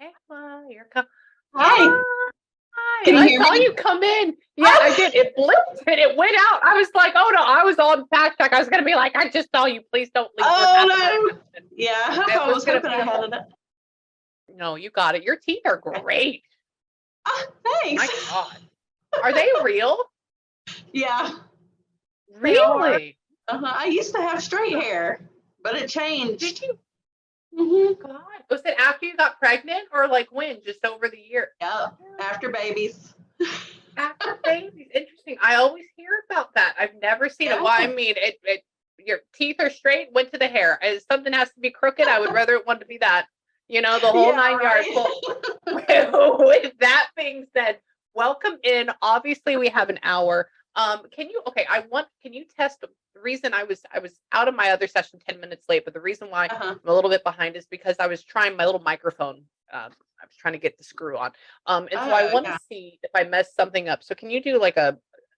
Hey, Ma, you're come. Hi, Hi. can you I hear saw me? you come in. Yeah, I Oh, did. It blipped and it went out. I was like, oh no, I was on backtrack. I was gonna be like, I just saw you. Please don't leave. What happened? What oh no. happened? Yeah, It I was was gonna hoping be I a had whole. it. No, you got it. Your teeth are Okay. great. Ah, thanks. My God, are they real? Yeah, they are. Really? I used to have straight hair, but it Did changed. you? Oh hmm God, was it after you got pregnant or like when? Just over the year? Yep, after babies. After babies, interesting. I always hear about that. I've never seen it. Yeah. Well, I mean, your teeth are straight, went to the hair. If something has to be crooked, I would rather it want to be that. The whole Yeah, nine yards. right. Well, with that being said, welcome in. Obviously, we have an hour. Can you? Okay, Can you test the reason I was out of my other session 10 minutes late, but the reason why Uh-huh. I'm a little bit behind is because I was trying my little microphone. I was trying to get the screw on. And so I Oh, want to yeah. see if I mess something up. So can you do like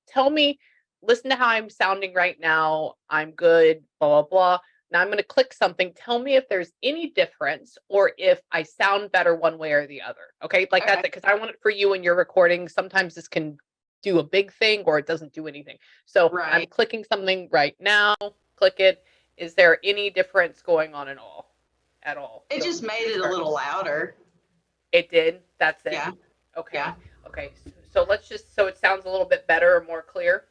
tell me, listen to how I'm sounding right now. I'm good, blah, blah, blah. Now I'm going to click something. Tell me if there's any difference or if I sound better one way or the other. Okay. Like that's Okay. it. Because I want it for you and your recording. Sometimes this can do a big thing or it doesn't do anything. So I'm Right. clicking something right now. Click it. Is there any difference going on at all? At all? It So just made you're it a starting. little louder. It did. That's it. Yeah. Okay. Yeah. Okay. So let's so it sounds a little bit better or more clear.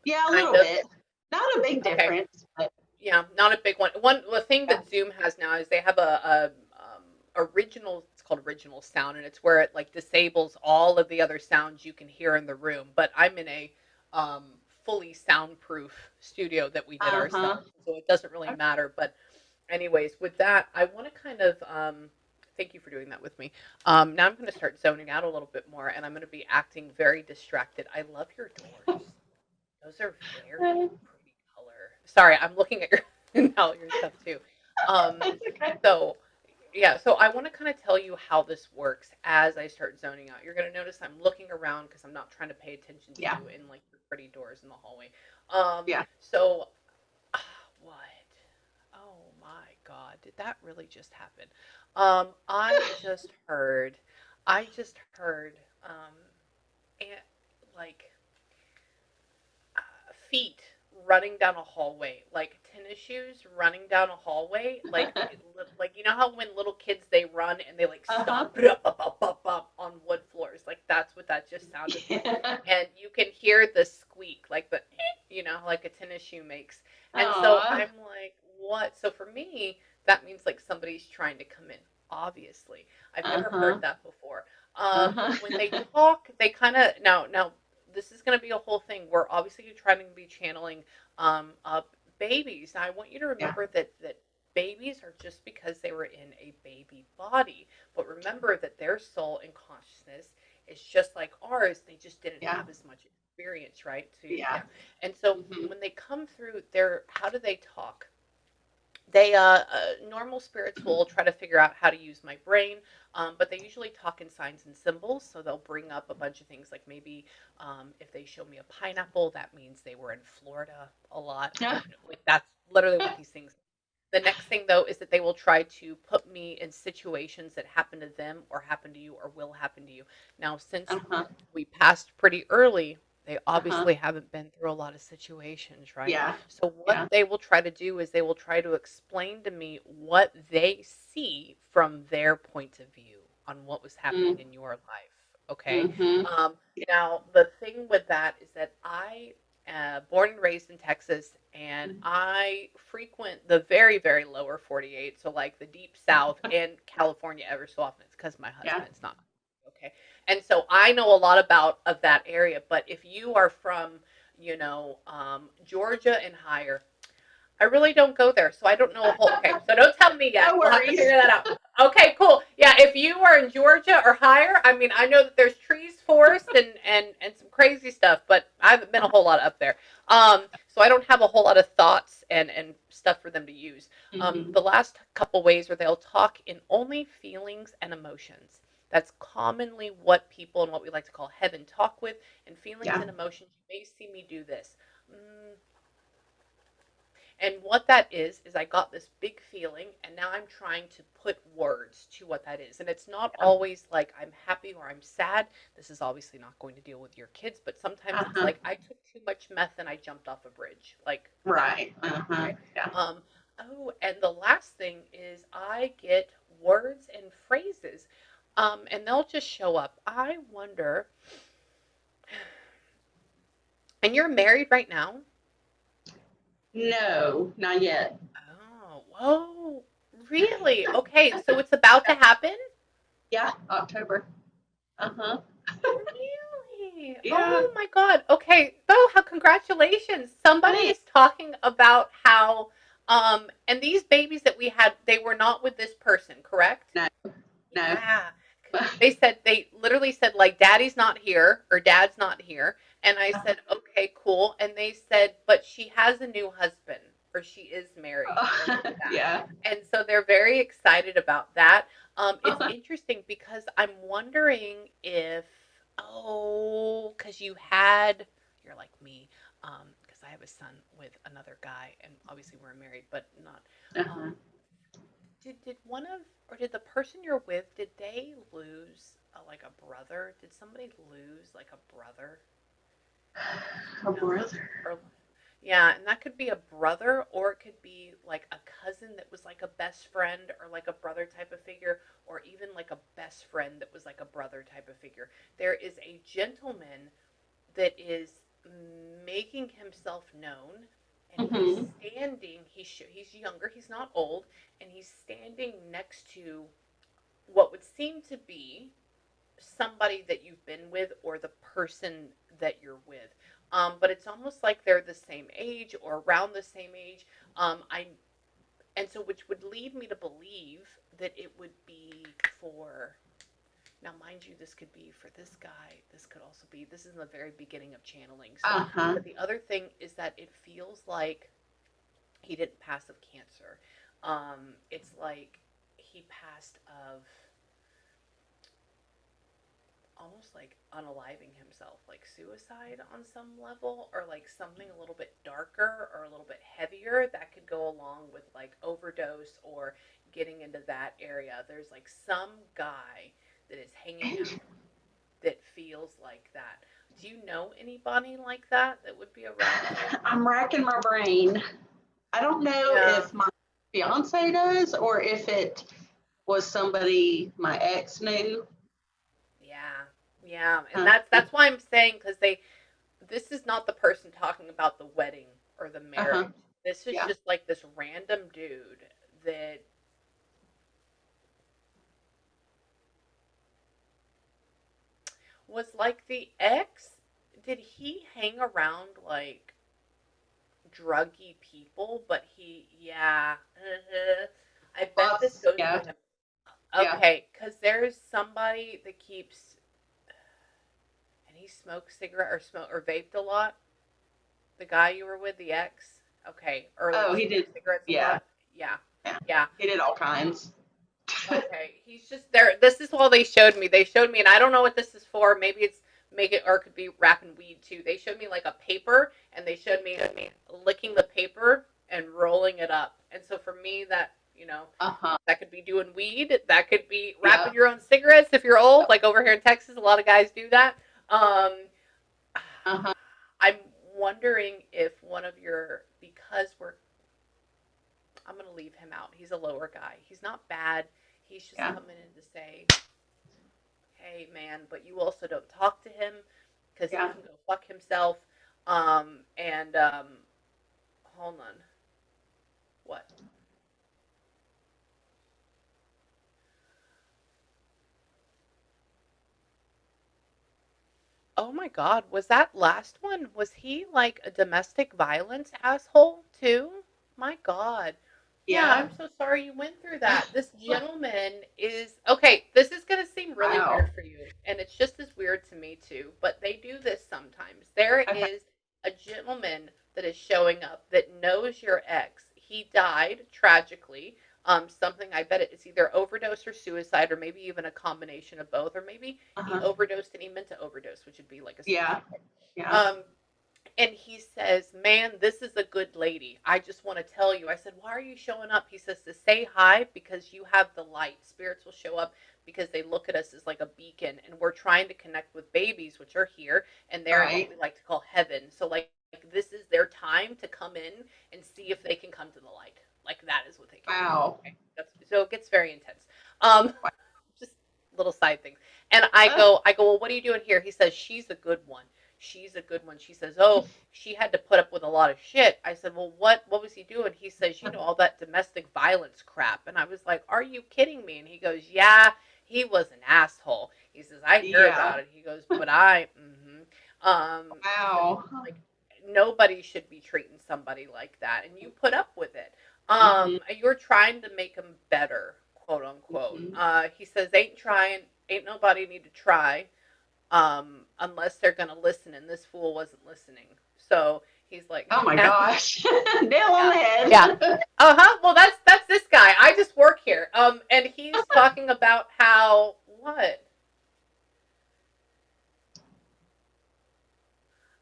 Yeah, a Kind little of. bit. Not a big Okay. difference, but Yeah, not a big one. The thing yeah. that Zoom has now is they have a original. It's called original sound, and it's where it like disables all of the other sounds you can hear in the room. But I'm in a um, fully soundproof studio that we did Uh-huh. ourselves, so it doesn't really matter. But anyways, with that, I want to kind of thank you for doing that with me. Now I'm going to start zoning out a little bit more, and I'm going to be acting very distracted. I love your doors. Those are very Okay. pretty color. Sorry, I'm looking at your now your stuff too. Um, It's okay. so yeah, so I want to kind of tell you how this works as I start zoning out. You're going to notice I'm looking around because I'm not trying to pay attention to Yeah. you in like the pretty doors in the hallway. Yeah. So what? Oh my God, did that really just happen? I just heard, I just heard, and like feet running down a hallway, like tennis shoes running down a hallway, like how when little kids they run and they like Uh-huh. stomp on wood floors, like that's what that just sounded like, Yeah. and you can hear the squeak, like the like a tennis shoe makes, and so Aw. I'm like, what? So for me, that means like somebody's trying to come in. Obviously, I've never heard Uh-huh. that before. Uh-huh. When they talk, they kind of now this is going to be a whole thing. We're obviously trying to be channeling babies. Now, I want you to Yeah. remember that babies are just because they were in a baby body, but remember that their soul and consciousness is just like ours. They just didn't Yeah. have as much experience, right? So Yeah. yeah, and so hmm when they come through, how do they talk? They normal spirits will try to figure out how to use my brain, but they usually talk in signs and symbols, so they'll bring up a bunch of things like maybe if they show me a pineapple, that means they were in Florida a lot. Yeah. Like that's literally what these things. The next thing though is that they will try to put me in situations that happen to them or happen to you or will happen to you. Now since Uh-huh. we passed pretty early, they Uh-huh. obviously haven't been through a lot of situations, right? Yeah. So what Yeah. they will try to do is they will try to explain to me what they see from their point of view on what was happening in your life. Okay. Mm-hmm. Now the thing with that is that I born and raised in Texas, and I frequent the very, very lower 48, so like the deep South and California ever so often. It's because my Yeah. husband's not okay, and so I know a lot about of that area. But if you are from, Georgia and higher, I really don't go there, so I don't know a whole. Okay, so don't tell me yet. No We'll have to worries. figure that out. Okay, cool. Yeah, if you are in Georgia or higher, I mean, I know that there's trees, forest, and some crazy stuff, but I haven't been a whole lot up there. So I don't have a whole lot of thoughts and stuff for them to use. Mm-hmm. The last couple ways where they'll talk in only feelings and emotions. That's commonly what people and what we like to call heaven talk with. In feelings Yeah. and emotions, you may see me do this. Mm, And what that is I got this big feeling, and now I'm trying to put words to what that is. And it's not always like I'm happy or I'm sad. This is obviously not going to deal with your kids, but sometimes it's like I took too much meth and I jumped off a bridge. Like Right. right? Yeah. Oh, and the last thing is I get words and phrases, and they'll just show up. I wonder, and you're married right now? No, not yet. Oh, whoa, really? Okay, so it's about to happen? Yeah, October. Really? Yeah. Oh my God. Okay. Oh, how congratulations. Somebody is talking about how, and these babies that we had, they were not with this person, correct? No. Yeah. They literally said, like, daddy's not here or dad's not here. And I said, okay, cool. And they said, but she has a new husband or she is married. Yeah. And so they're very excited about that. It's interesting because I'm wondering if, because you're like me, because I have a son with another guy, and obviously we're married, but not. Did one of, or did the person you're with, did they lose like a brother? Did somebody lose like a brother? A brother. Yeah, and that could be a brother, or it could be like a cousin that was like a best friend, or like a brother type of figure, or even like a best friend that was like a brother type of figure. There is a gentleman that is making himself known, and he's standing. He's younger. He's not old, and he's standing next to what would seem to be somebody that you've been with, or the person that you're with. But it's almost like they're the same age or around the same age. And so which would lead me to believe that it would be for, now mind you, this could be for this guy. This could also be, this is in the very beginning of channeling. So, but the other thing is that it feels like he didn't pass of cancer. It's like he passed of almost like unaliving himself, like suicide on some level, or like something a little bit darker or a little bit heavier that could go along with like overdose or getting into that area. There's like some guy that is hanging out that feels like that. Do you know anybody like that that would be around you? I'm racking my brain. I don't know if my fiance does or if it was somebody my ex knew. Yeah, and that's why I'm saying, because this is not the person talking about the wedding or the marriage. This is just like this random dude that was like the ex. Did he hang around like druggy people? But I bet this goes to him. Okay, because there's somebody that keeps, and he smoked cigarette or vaped a lot. The guy you were with, the ex. Okay, he did cigarettes a lot. Yeah. He did all kinds. Okay, he's just there. This is all they showed me. They showed me, and I don't know what this is for. Maybe it's make it, or it could be wrapping weed too. They showed me like a paper, and they showed me licking the paper and rolling it up. And so for me, that that could be doing weed. That could be wrapping your own cigarettes if you're old. Like over here in Texas, a lot of guys do that. I'm wondering if one of your, because I'm going to leave him out. He's a lower guy. He's not bad. He's just coming in to say, hey, man, but you also don't talk to him because he can go fuck himself. Hold on. What? Oh my God, was that last one? Was he like a domestic violence asshole too? My God. Yeah, I'm so sorry you went through that. This gentleman is, okay, this is going to seem really weird for you, and it's just as weird to me too, but they do this sometimes. There is a gentleman that is showing up that knows your ex. He died tragically. Something, I bet it's either overdose or suicide, or maybe even a combination of both, or maybe he overdosed and he meant to overdose, which would be like a suicide. And he says, man, this is a good lady. I just want to tell you. I said, why are you showing up? He says, to say hi because you have the light. Spirits will show up because they look at us as like a beacon. And we're trying to connect with babies, which are here. And they're in what we like to call heaven. So like this is their time to come in and see if they can come to the light. Like that is what they can do. Okay? So it gets very intense. Just little side things. And I go, well, what are you doing here? He says, she's a good one. She's a good one. She says, oh, she had to put up with a lot of shit. I said, well, what was he doing? He says, all that domestic violence crap. And I was like, are you kidding me? And he goes, yeah, he was an asshole. He says, I hear about it. He goes, but wow. Says, like, nobody should be treating somebody like that. And you put up with it. You're trying to make them better, quote unquote. He says, ain't nobody need to try. Unless they're going to listen, and this fool wasn't listening. So he's like, oh my gosh, nail on the head. Yeah. Well, that's this guy. I just work here. And he's talking about how what?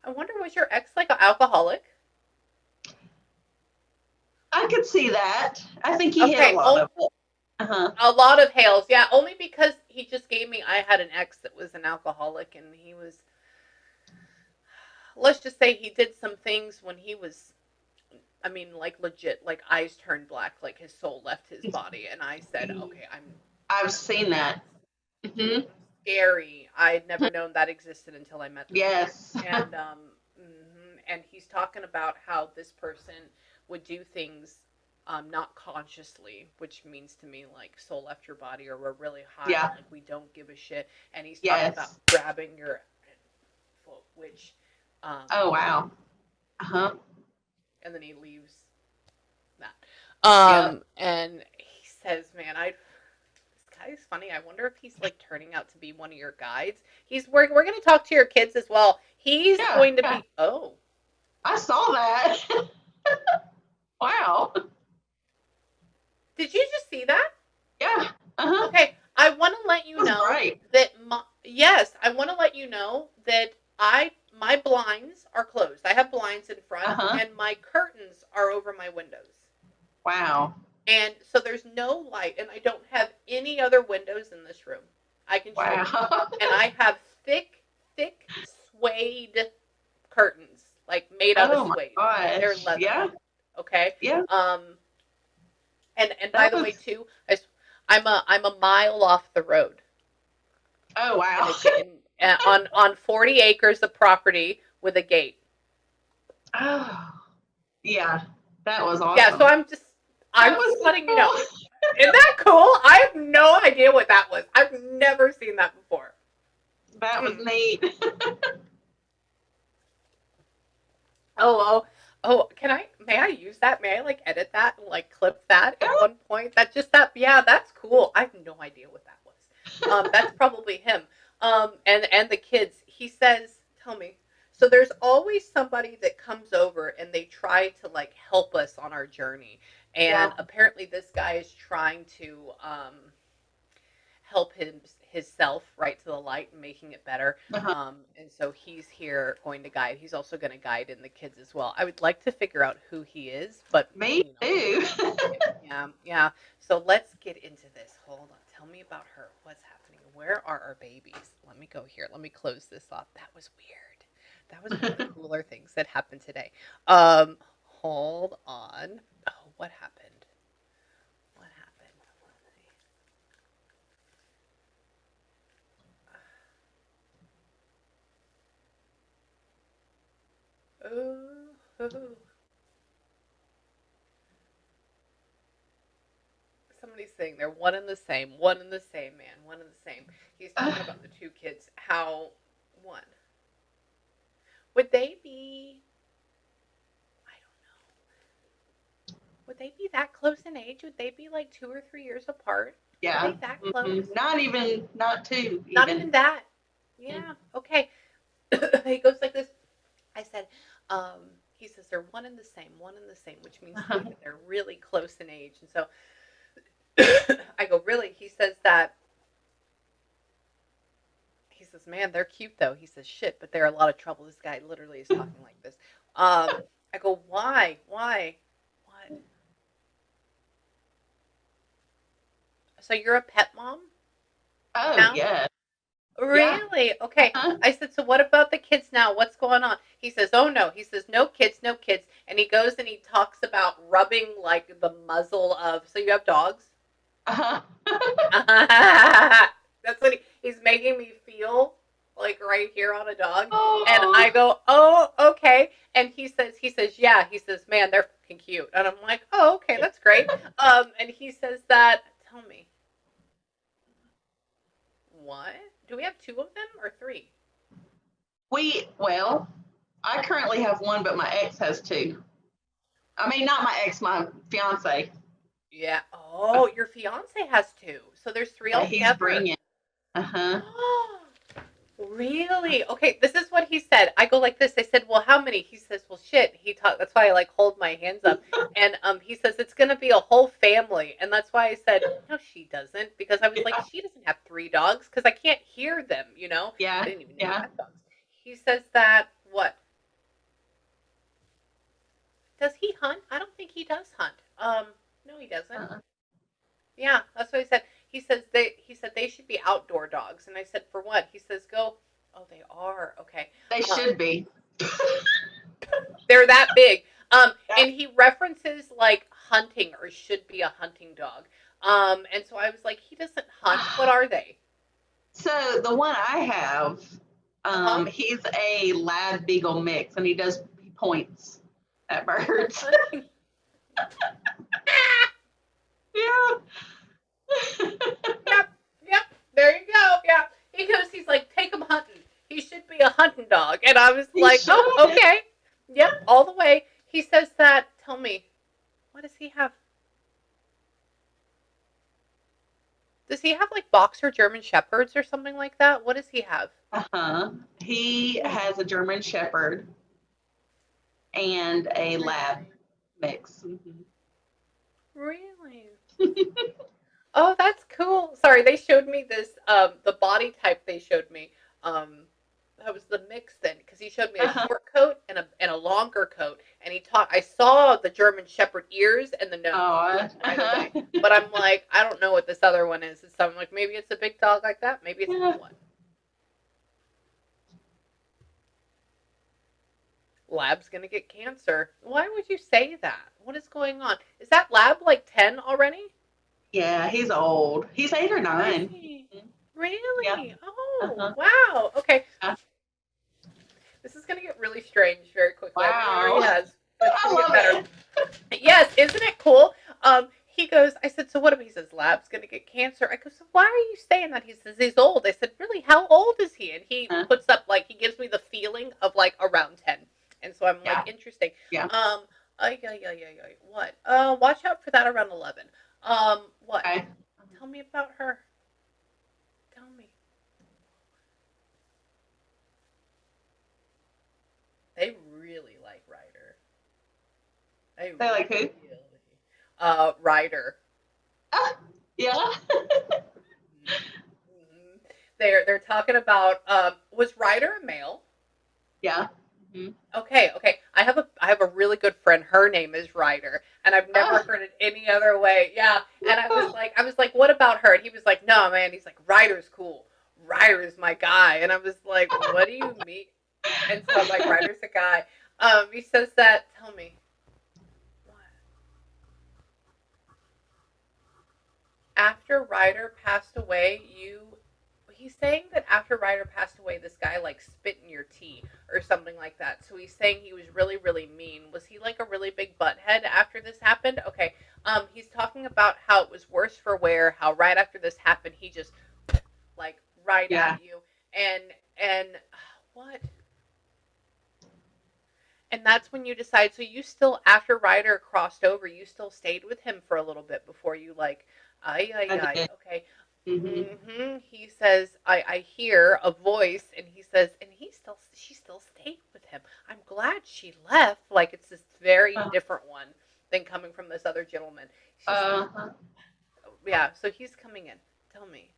I wonder, was your ex like an alcoholic? I could see that. I think he had a lot of it. A lot of hails, yeah. Only because he just gave me. I had an ex that was an alcoholic, and he was. Let's just say he did some things when he was. I mean, like legit, like eyes turned black, like his soul left his body, and I said, "Okay, I've seen that. Scary. I'd never known that existed until I met him. Yes. And he's talking about how this person would do things. Not consciously, which means to me like soul left your body or we're really high, like we don't give a shit. And he's talking about grabbing your foot, which oh wow. And then he leaves that. And he says, man, this guy is funny. I wonder if he's like turning out to be one of your guides. We're going to talk to your kids as well. He's going to be I saw that. Wow. Did you just see that? Yeah. Okay. I want to let you know that I want to let you know that my blinds are closed. I have blinds in front and my curtains are over my windows. Wow. And so there's no light and I don't have any other windows in this room. I can show you. And I have thick suede curtains, like made out of suede. Gosh. They're leather. Yeah. Okay. Yeah. And by the way, too, I'm a mile off the road. Oh wow! On 40 acres of property with a gate. Oh, yeah, that was awesome. Yeah, so I'm just letting you know. Isn't that cool? I have no idea what that was. I've never seen that before. That was neat. Oh, may I use that? May I like edit that and like clip that at one point? That's cool. I have no idea what that was. That's probably him. And the kids, he says, tell me. So there's always somebody that comes over and they try to like help us on our journey. And apparently this guy is trying to help himself right to the light and making it better. And so he's here going to guide. He's also going to guide in the kids as well. I would like to figure out who he is, but me too. Yeah. So let's get into this. Hold on. Tell me about her. What's happening? Where are our babies? Let me go here. Let me close this off. That was weird. That was one of the cooler things that happened today. Hold on. Oh, what happened? Somebody's saying they're one and the same, man, one and the same. He's talking about the two kids. How one? Would they be? I don't know. Would they be that close in age? Would they be like 2 or 3 years apart? Yeah. Are they that close? Not two. Not even that. Yeah. Okay. He goes like this. I said, he says they're one and the same, which means that they're really close in age. And so I go, really? He says says, man, they're cute though. He says, shit, but they're a lot of trouble. This guy literally is talking like this. I go, why? What? So you're a pet mom Oh, now? yeah. Yeah. Really? Okay. Uh-huh. I said, so what about the kids now? What's going on? He says, oh no. He says, no kids, no kids. And he goes and he talks about rubbing like the muzzle of, so you have dogs? Uh-huh. That's what he's making me feel like right here on a dog. And I Oh. go, oh, okay. And he says, yeah. He says, man, they're fucking cute. And I'm like, oh, okay, that's great. And he says that, tell me, what? Do we have 2 of them or 3? Well, I currently have one, but my ex has 2. I mean, not my ex, my fiance. Yeah. Oh, your fiance has 2. So there's 3 He's altogether. bringing. Uh-huh. Really? Okay, this is what he said. I go like this. I said, well, how many? He says, well, shit. That's why I like hold my hands up. And he says, it's going to be a whole family. And that's why I said, no, she doesn't. Because I was like, she doesn't have 3 dogs because I can't hear them, you know? Yeah. I didn't even know you had dogs. He says that, what? Does he hunt? I don't think he does hunt. No, he doesn't. Uh-uh. Yeah, that's what he said. He said they should be outdoor dogs. And I said, for what? He says, go. Oh, they are. Okay. They should be. They're that big. And he references like hunting or should be a hunting dog. And so I was like, he doesn't hunt. What are they? So the one I have, he's a lab beagle mix, and he points at birds. Yeah. Yep. There you go. Yeah. He's like, take him hunting. He should be a hunting dog. And I was like, oh, okay. Yep, all the way. He says that, tell me, what does he have? Does he have like boxer German shepherds or something like that? What does he have? Uh-huh. He has a German shepherd and a lab mix. Mm-hmm. Really? Oh, that's cool. Sorry, they showed me this, the body type they showed me. That was the mix then, because he showed me a short coat and a longer coat, and I saw the German Shepherd ears and the nose right away. But I'm like, I don't know what this other one is. So I'm like, maybe it's a big dog like that. Maybe it's not one. Lab's gonna get cancer. Why would you say that? What is going on? Is that Lab like 10 already? Yeah, he's old. He's 8 or 9. Really? Yeah. Oh, wow. Okay. This is going to get really strange very quickly. Wow. Yes. I love it. Yes, isn't it cool? He goes, I said, so what if he says, Lab's going to get cancer? I go, so why are you saying that? He says, he's old. I said, really? How old is he? And he puts up, like, he gives me the feeling of, like, around 10. And so I'm like, interesting. Yeah. What? Watch out for that around 11. What? Okay. Tell me about her. Tell me. They really like Ryder. They like who? Ryder. Yeah. They're talking about was Ryder a male? Yeah. Mm-hmm. Okay. I have a really good friend. Her name is Ryder, and I've never heard it any other way. Yeah. And I was like, what about her? And he was like, no, man. He's like, Ryder's cool. Ryder's my guy. And I was like, what do you mean? And so I'm like, Ryder's a guy. He says that. Tell me. What? After Ryder passed away, he's saying that after Ryder passed away, this guy like spit in your tea or something like that. So he's saying he was really, really mean. Was he like a really big butthead after this happened? Okay. He's talking about how it was worse for wear, how right after this happened, he just like right at you. And what? And that's when you decide. So you still, after Ryder crossed over, you still stayed with him for a little bit before you like, okay. Mm-hmm. He says, I hear a voice, and he says, and she still stayed with him. I'm glad she left. Like it's this very different one than coming from this other gentleman. Yeah. So he's coming in. Tell me.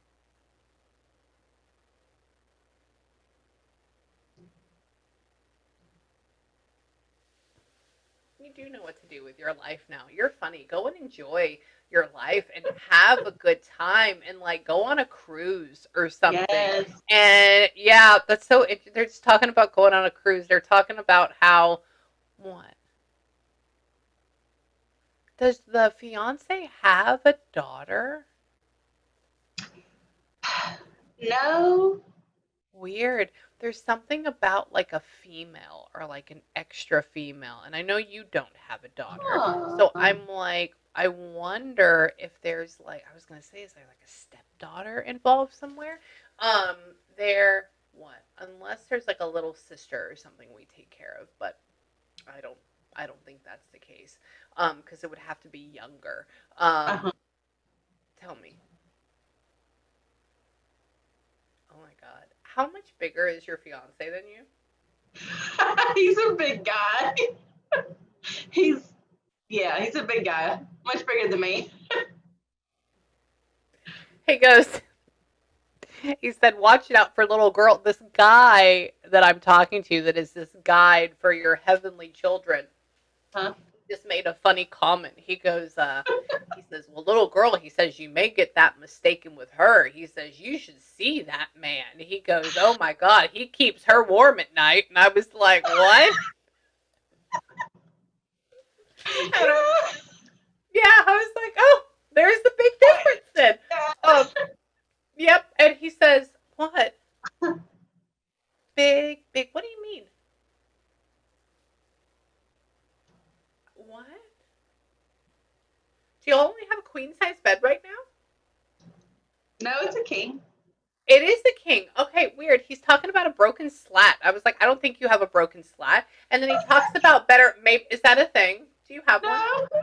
You do know what to do with your life now. You're funny. Go and enjoy your life and have a good time and like go on a cruise or something. Yes. And yeah, that's so they're just talking about going on a cruise. They're talking about how what? Does the fiance have a daughter? No. Weird. There's something about like a female or like an extra female. And I know you don't have a daughter. So Huh. I'm like, I wonder if there's like, I was going to say, is there like a stepdaughter involved somewhere? Um, there, what? Unless there's like a little sister or something we take care of, but I don't, I don't think that's the case. Because it would have to be younger. Uh-huh. Tell me. Oh my God. How much bigger is your fiance than you? He's a big guy. He's he's a big guy. Much bigger than me. He goes, he said, watch it out for little girl. This guy that I'm talking to that is this guide for your heavenly children Huh? just made a funny comment. He goes, he says, well, little girl, he says, you may get that mistaken with her. He says, you should see that man. He goes, oh my God, he keeps her warm at night. And I was like, what? Yeah, I was like, oh, there's the big difference then. Um, yep. And he says, what? Big, big. What do you mean? What? Do you only have a queen size bed right now? No, it's a king. It is the king. Okay, weird. He's talking about a broken slat. I was like, I don't think you have a broken slat. And then he talks about better. Maybe is that a thing? Do you have one?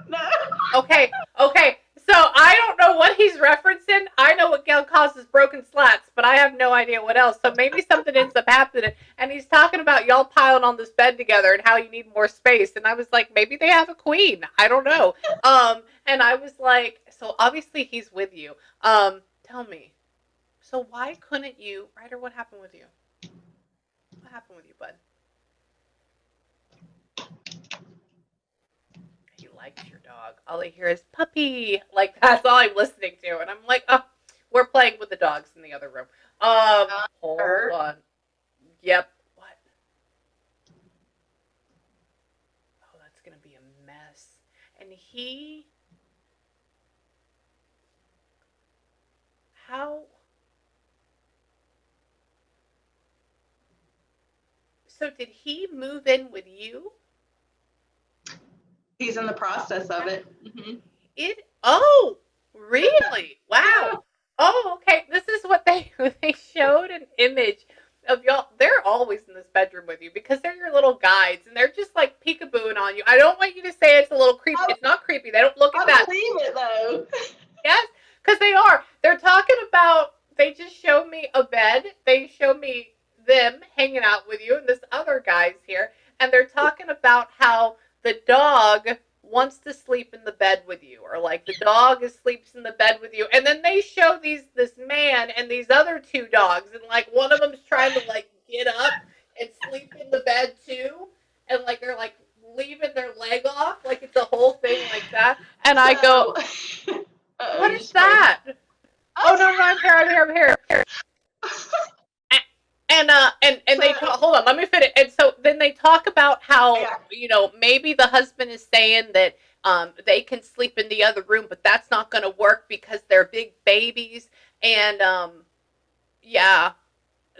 No. Okay, okay. So I don't know what he's referencing. I know what causes broken slats, but I have no idea what else. So maybe something ends up happening. And he's talking about y'all piling on this bed together and how you need more space. And I was like, maybe they have a queen. I don't know. And I was like, so obviously he's with you. Tell me. So why couldn't you, Ryder? What happened with you? What happened with you, bud? He likes your dog. All I hear is puppy. Like that's all I'm listening to, and I'm like, oh, we're playing with the dogs in the other room. Hold on. Yep. What? Oh, that's gonna be a mess. And how? So did he move in with you? He's in the process of it. Mm-hmm. Oh, really? Wow. Oh, okay. This is what they showed an image of y'all. They're always in this bedroom with you because they're your little guides and they're just like peekabooing on you. I don't want you to say it's a little creepy. It's not creepy. They don't look at that. I believe it though. Yes, because they are. They're talking about. They just showed me a bed. They showed me them hanging out with you and this other guy's here, and they're talking about how the dog wants to sleep in the bed with you, or like the dog sleeps in the bed with you, and then they show this man and these other two dogs, and like one of them's trying to like get up and sleep in the bed too, and like they're like leaving their leg off, like it's a whole thing like that, and I go, what is that? Oh no, I'm here. And they talk, hold on, let me finish. And so then they talk about how maybe the husband is saying that they can sleep in the other room, but that's not going to work because they're big babies. And yeah,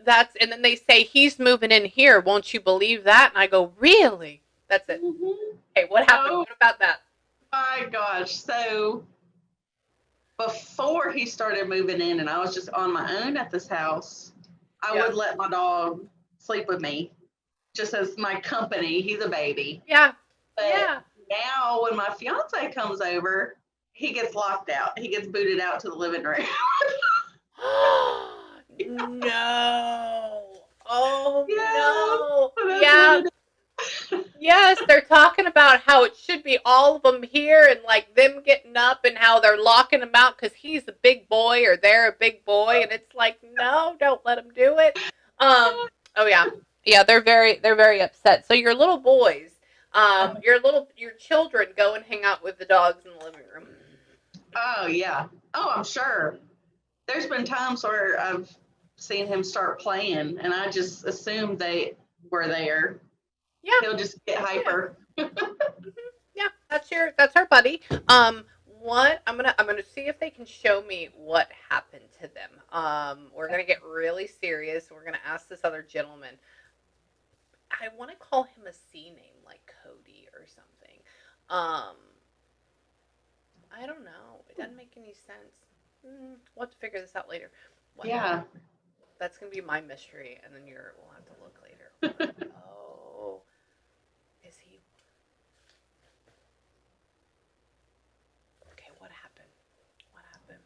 and then they say he's moving in here. Won't you believe that? And I go, really? That's it. Mm-hmm. Okay, what happened? Oh, what about that? My gosh. So before he started moving in and I was just on my own at this house, I would let my dog sleep with me just as my company. He's a baby. Yeah. But now when my fiance comes over, he gets locked out. He gets booted out to the living room. No. Oh, no. Yeah. Yes, they're talking about how it should be all of them here and like them getting up and how they're locking him out because he's a big boy or they're a big boy, and it's like, no, don't let them do it. Oh yeah, they're very upset. So your little boys, Your children go and hang out with the dogs in the living room. Oh, yeah. Oh, I'm sure. There's been times where I've seen him start playing and I just assumed they were there. Yeah. He'll just get hyper. Yeah. Yeah, that's our buddy. What I'm gonna see if they can show me what happened to them. We're gonna get really serious. We're gonna ask this other gentleman. I want to call him a C name like Cody or something. I don't know. It doesn't make any sense. We'll have to figure this out later. What? Yeah. That's gonna be my mystery, and then we'll have to look later. Oh, is he? Okay, what happened? What happened?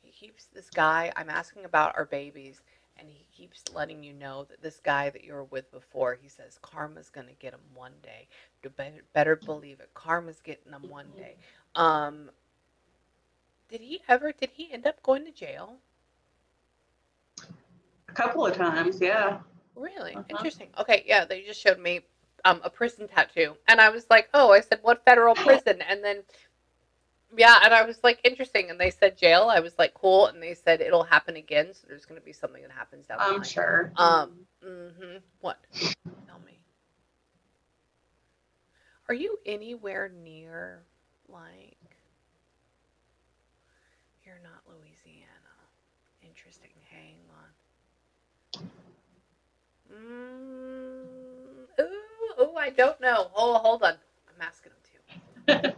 He keeps this guy. I'm asking about our babies, and he keeps letting you know that this guy that you were with before. He says karma's gonna get him one day. You better believe it. Karma's getting him one day. Did he end up going to jail? A couple of times, yeah. Really? Interesting. Okay, yeah, they just showed me a prison tattoo. And I was like, oh, I said, what federal prison? And then, yeah, and I was like, interesting. And they said jail. I was like, cool. And they said it'll happen again. So there's going to be something that happens down the line. I'm sure. What? Tell me. Are you anywhere near, like, you're not Louisiana. Interesting. Hang on. Ooh, I don't know. Hold on. I'm asking them too.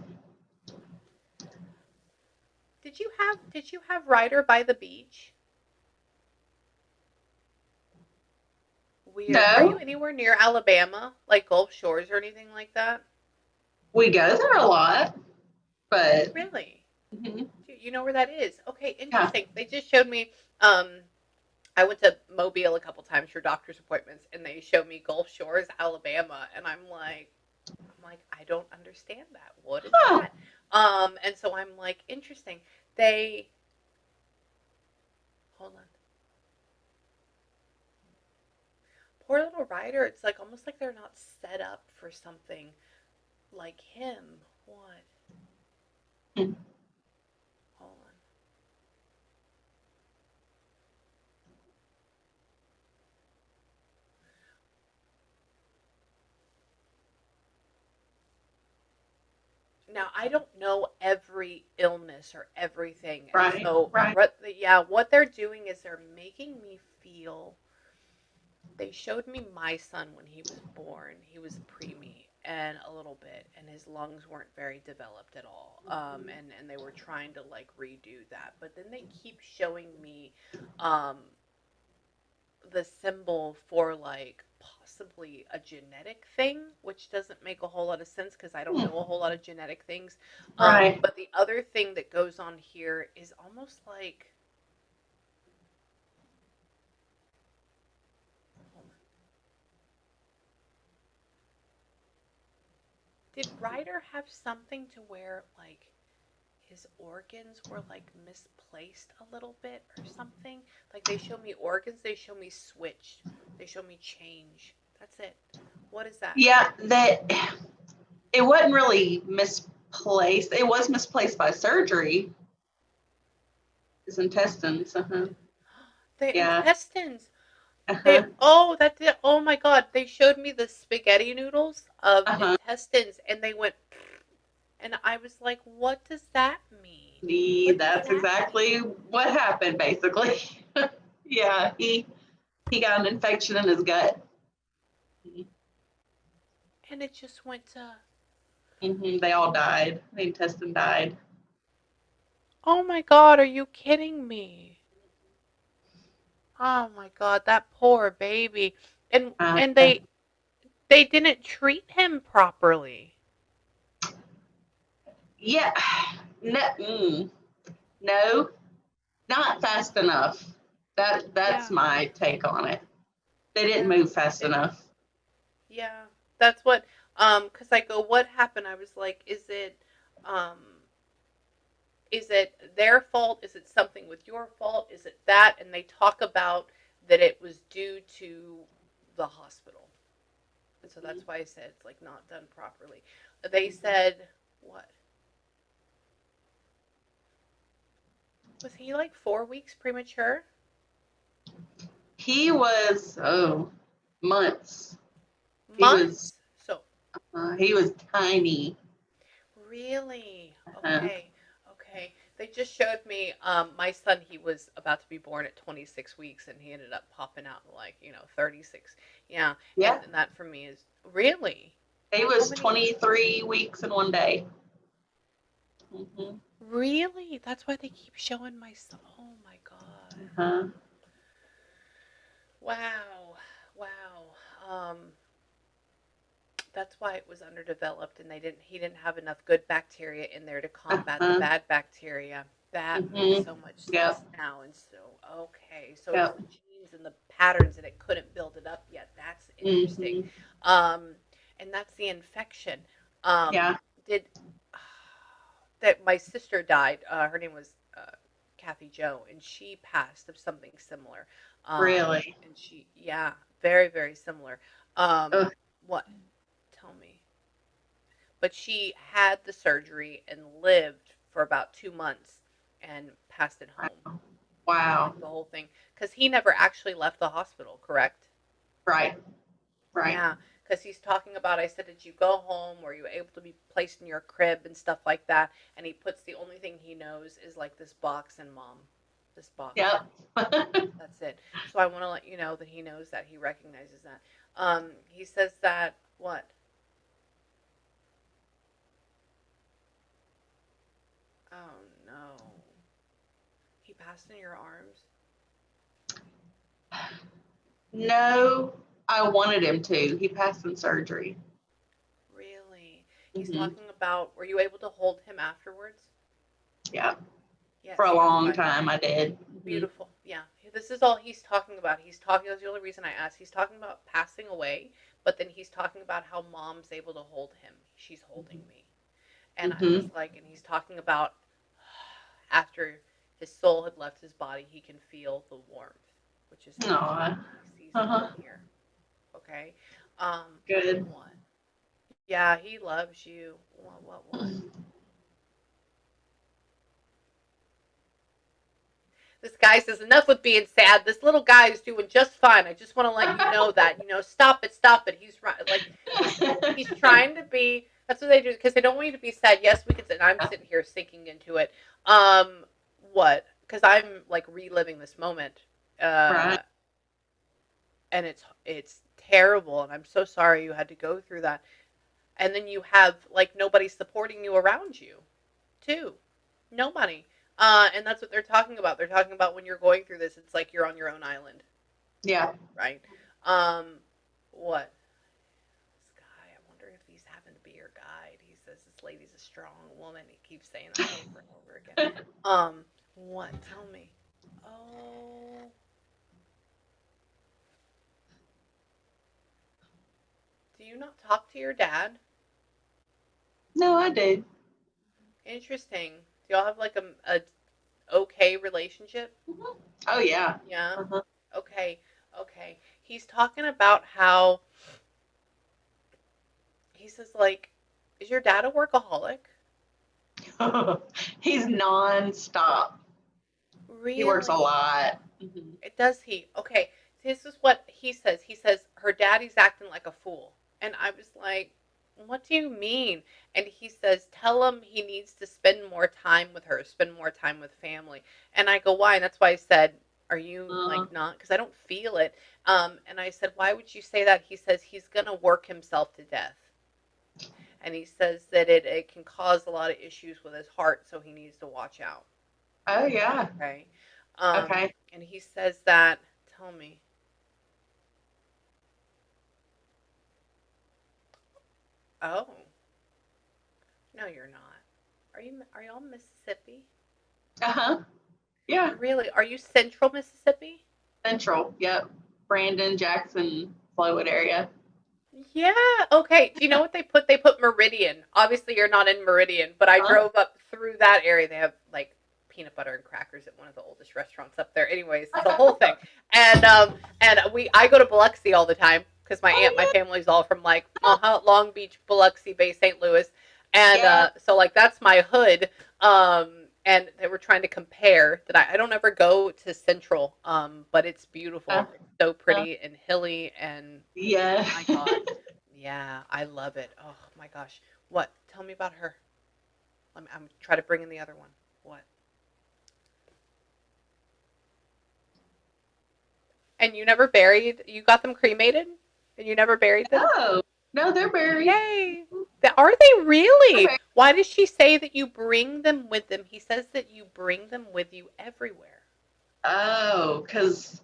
Did you have Ryder by the beach? Weird. No. Are you anywhere near Alabama, like Gulf Shores or anything like that? We go there a lot, but Really? Mm-hmm. You know where that is? Okay, interesting. Yeah. They just showed me. I went to Mobile a couple times for doctor's appointments, and they showed me Gulf Shores, Alabama, and I'm like, I don't understand that. What is that? And so I'm like, interesting. Hold on. Poor little Ryder. It's like almost like they're not set up for something like him. What? Hold on. Now, I don't know every illness or everything. Right. So, right. What they're doing is they're making me feel. They showed me my son when he was born. He was preemie and a little bit, and his lungs weren't very developed at all. And they were trying to like redo that. But then they keep showing me the symbol for like possibly a genetic thing, which doesn't make a whole lot of sense because I don't know a whole lot of genetic things. Right. But the other thing that goes on here is almost like. Did Ryder have something to where like his organs were like misplaced a little bit or something? Like they show me organs, they show me switched, they show me change. That's it. What is that? Yeah, it wasn't really misplaced. It was misplaced by surgery. His intestines. The yeah. intestines. Oh my God! They showed me the spaghetti noodles of intestines, and they went, and I was like, "What does that mean?" That's exactly what happened, basically. Yeah, he got an infection in his gut, and it just went to. They all died. The intestine died. Oh my God! Are you kidding me? Oh my God, that poor baby. And they didn't treat him properly. Yeah. No, not fast enough. That's my take on it. They didn't move fast enough. Yeah. That's what cuz I go, what happened? I was like, is it their fault? Is it something with your fault? Is it that? And they talk about that it was due to the hospital. And so that's why I said it's like not done properly. They said, what? Was he like 4 weeks premature? He was, months. Months. He was tiny. Really? Uh-huh. Okay. They just showed me my son. He was about to be born at 26 weeks, and he ended up popping out like 36. Yeah, Yeah. and that for me is really. He was 23 weeks and 1 day. Mm-hmm. Really? That's why they keep showing my son. Oh my God. Uh-huh. Wow. That's why it was underdeveloped, and he didn't have enough good bacteria in there to combat the bad bacteria. That makes so much sense now. And so, okay, so it's the genes and the patterns, and it couldn't build it up yet. That's interesting. And that's the infection. Did that my sister died? Her name was Kathy Joe, and she passed of something similar. Really? And very, very similar. What? Tell me. But she had the surgery and lived for about 2 months and passed it home. Wow. Like the whole thing. Because he never actually left the hospital, correct? Right. Yeah. Because he's talking about, I said, did you go home? Were you able to be placed in your crib and stuff like that? And he puts the only thing he knows is like this box and mom. This box. Yep. That's it. So I want to let you know that he knows that. He recognizes that. He says that, what? Oh no. He passed in your arms? No, I wanted him to. He passed in surgery. Really? He's talking about, were you able to hold him afterwards? Yeah. Yes, for a long time, I did. Beautiful. Yeah. This is all he's talking about. That's the only reason I asked. He's talking about passing away, but then he's talking about how mom's able to hold him. She's holding me. And I was like, and he's talking about after his soul had left his body, he can feel the warmth, which is he sees here. Okay. Good. What? Yeah, he loves you. What? This guy says, enough with being sad. This little guy is doing just fine. I just want to let you know that. Stop it. He's right. Like, he's trying to be. That's what they do, because they don't want you to be sad. Yes, we can sit. I'm sitting here sinking into it. What? Because I'm, like, reliving this moment. Right. And it's terrible, and I'm so sorry you had to go through that. And then you have, like, nobody supporting you around you, too. Nobody. And that's what they're talking about. They're talking about when you're going through this, it's like you're on your own island. Yeah. Right? What? This guy, I wonder if he's happened to be your guide. He says this lady's a strong woman. He keeps saying that over and over again. What? Tell me. Oh. Do you not talk to your dad? No, I do. Interesting. Do y'all have like a okay relationship? Oh yeah. Yeah. Okay. He's talking about how he says, like, is your dad a workaholic? He's nonstop. Really? He works a lot. Does he? Okay. This is what he says. He says her daddy's acting like a fool. And I was like, what do you mean? And he says, tell him he needs to spend more time with her, spend more time with family. And I go, why? And that's why I said, are you like not? Because I don't feel it. And I said, why would you say that? He says he's going to work himself to death. And he says that it can cause a lot of issues with his heart, so he needs to watch out. Oh, yeah. Okay. Okay. And he says that, tell me. Oh. No, you're not. Are y'all Mississippi? Yeah. Really? Are you central Mississippi? Central. Yep. Brandon, Jackson, Flowood area. Yeah. Okay. Do you know what they put? They put Meridian. Obviously, you're not in Meridian, but I drove up through that area. They have like peanut butter and crackers at one of the oldest restaurants up there. Anyways, the whole thing. And I go to Biloxi all the time because my Oh, my family's all from like Long Beach, Biloxi Bay, St. Louis, and yeah. so like that's my hood. And they were trying to compare that I don't ever go to Central, but it's Yeah. beautiful. It's so pretty and hilly, and Yeah. my God, yeah, I love it. Oh my gosh, what? Tell me about her. I'm try to bring in the other one. What? And you never buried? You got them cremated, and you never buried them? Oh, no, they're buried. Yay! Are they They're really? buried. Why does she say that you bring them with them? He says that you bring them with you everywhere. Oh, because